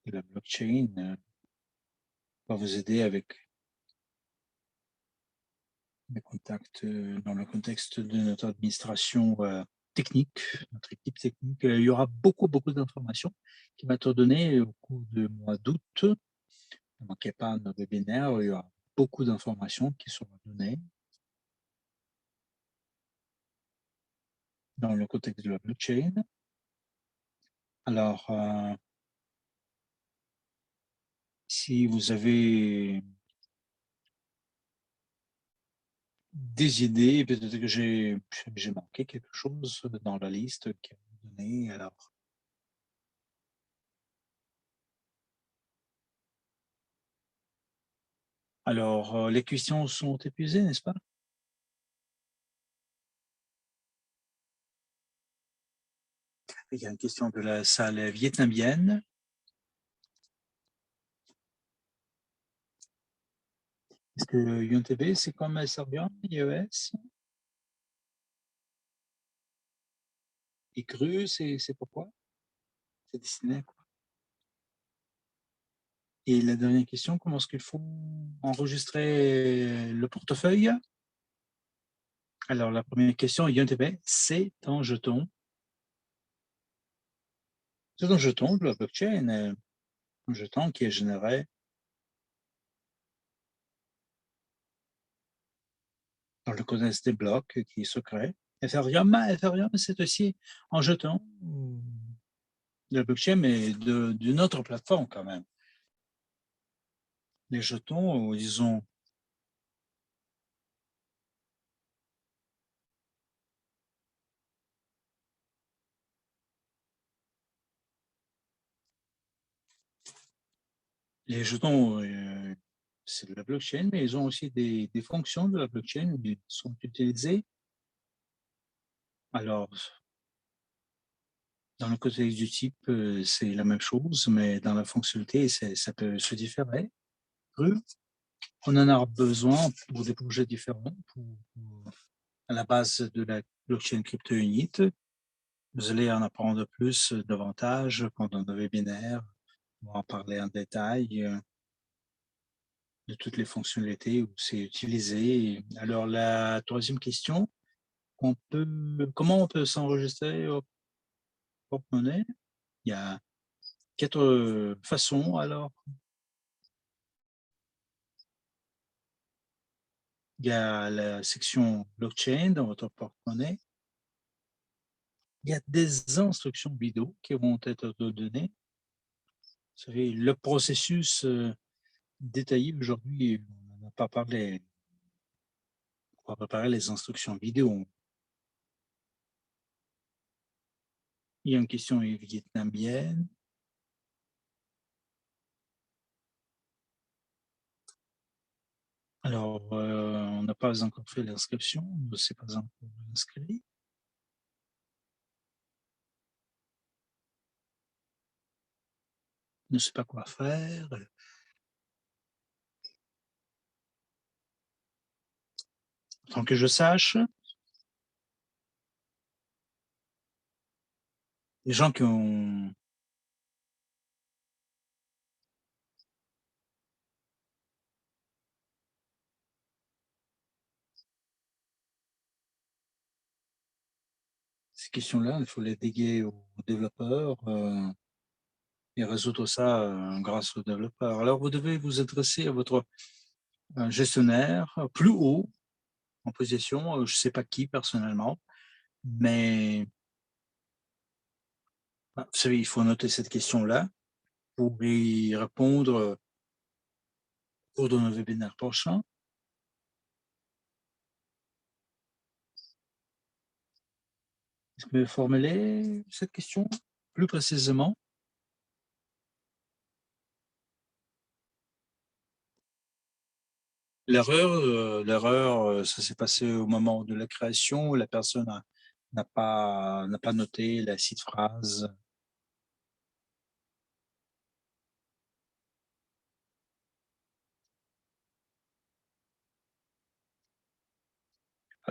A: de la blockchain, va vous aider avec les contacts, dans le contexte de notre administration, technique, notre équipe technique. Il y aura beaucoup, beaucoup d'informations qui vont être données au cours du mois d'août. Ne manquez pas nos webinaires, il y aura beaucoup d'informations qui seront données dans le contexte de la blockchain. Alors, si vous avez des idées, peut-être que j'ai manqué quelque chose dans la liste qui est donnée. Alors, les questions sont épuisées, n'est-ce pas? Il y a une question de la salle vietnamienne. Est-ce que YonTB, c'est comme Servium, iOS? Et Cru, c'est pourquoi? C'est destiné à quoi? Et la dernière question, comment est-ce qu'il faut enregistrer le portefeuille? Alors, la première question, YonTB, c'est un jeton de la blockchain, un jeton qui est généré dans le contexte des blocs qui est secret. Ethereum, c'est aussi un jeton de la blockchain, mais d'une autre plateforme quand même. Les jetons, ils ont les jetons, c'est de la blockchain, mais ils ont aussi des fonctions de la blockchain qui sont utilisées. Alors, dans le contexte du type, c'est la même chose, mais dans la fonctionnalité, ça peut se différer. On en a besoin pour des projets différents, à la base de la blockchain CryptoUnit. Vous allez en apprendre plus davantage pendant le webinaire. On va en parler en détail de toutes les fonctionnalités où c'est utilisé. Alors, la troisième question, comment on peut s'enregistrer au porte-monnaie? Il y a 4 façons. Alors, il y a la section blockchain dans votre porte-monnaie. Il y a des instructions vidéo qui vont être données. Vous savez, le processus détaillé aujourd'hui, on n'a pas parlé. On va préparer les instructions vidéo. Il y a une question vietnamienne. Alors, on n'a pas encore fait l'inscription, on ne s'est pas encore inscrit. ne sait pas quoi faire. Sans que je sache, les gens qui ont ces questions-là, il faut les déguer aux développeurs, et résoudre ça, grâce aux développeurs. Alors vous devez vous adresser à votre, gestionnaire, plus haut en position, je ne sais pas qui personnellement, mais bah, vous savez, il faut noter cette question-là pour y répondre, au cours de nos webinaires prochains. Est-ce que vous pouvez formuler cette question plus précisément? L'erreur, ça s'est passé au moment de la création, la personne n'a pas noté la seed phrase.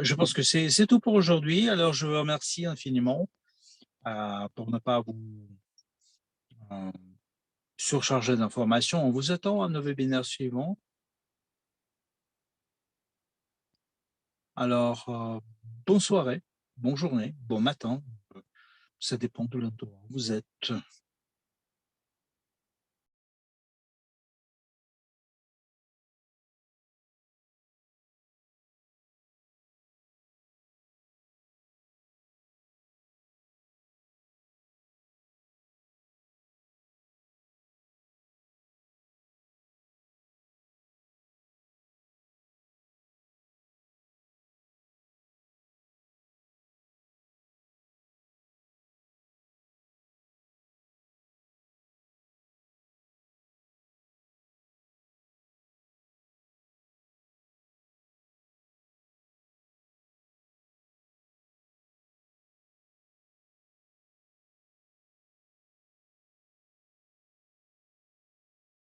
A: Je pense que c'est tout pour aujourd'hui. Alors je vous remercie infiniment, pour ne pas vous, heu, surcharger d'informations. On vous attend à nos webinaires suivants. Alors, bonne soirée, bonne journée, bon matin, ça dépend de l'endroit où vous êtes.